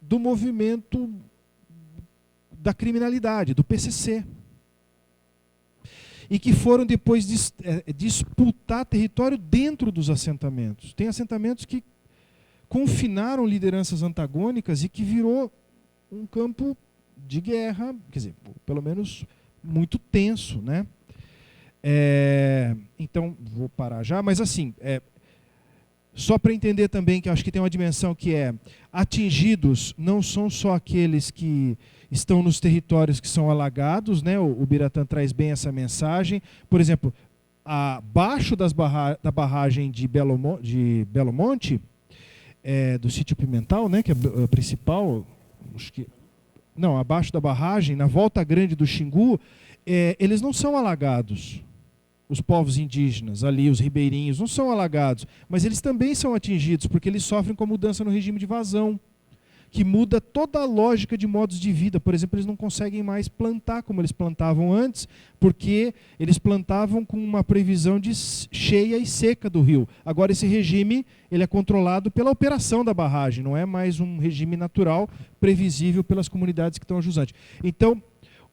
do movimento da criminalidade, do PCC. E que foram depois disputar território dentro dos assentamentos. Tem assentamentos que confinaram lideranças antagônicas e que virou um campo de guerra, quer dizer, pelo menos muito tenso, né? Então, vou parar já, mas assim, só para entender também que eu acho que tem uma dimensão que atingidos não são só aqueles que estão nos territórios que são alagados, né? O Biratã traz bem essa mensagem. Por exemplo, abaixo da barragem de Belo Monte, do sítio Pimental, né? Que é a principal, abaixo da barragem, na volta grande do Xingu, eles não são alagados. Os povos indígenas, ali, os ribeirinhos, não são alagados, mas eles também são atingidos, porque eles sofrem com a mudança no regime de vazão, que muda toda a lógica de modos de vida. Por exemplo, eles não conseguem mais plantar como eles plantavam antes, porque eles plantavam com uma previsão de cheia e seca do rio. Agora esse regime ele é controlado pela operação da barragem, não é mais um regime natural previsível pelas comunidades que estão jusante. Então,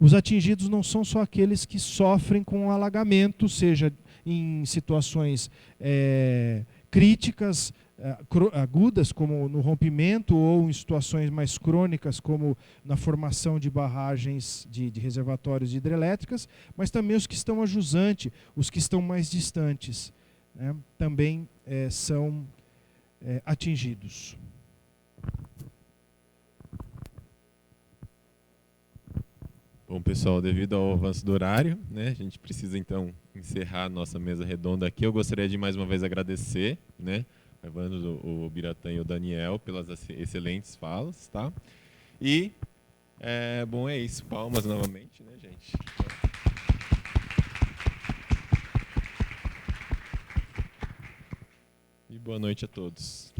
os atingidos não são só aqueles que sofrem com alagamento, seja em situações críticas, agudas, como no rompimento, ou em situações mais crônicas, como na formação de barragens de reservatórios de hidrelétricas, mas também os que estão a jusante, os que estão mais distantes, né, também são atingidos. Bom, pessoal, devido ao avanço do horário, né, a gente precisa então encerrar a nossa mesa redonda aqui. Eu gostaria de mais uma vez agradecer, né, o Evandro, o Biratã e o Daniel pelas excelentes falas, tá? E, bom, é isso. Palmas novamente, né, gente? E boa noite a todos.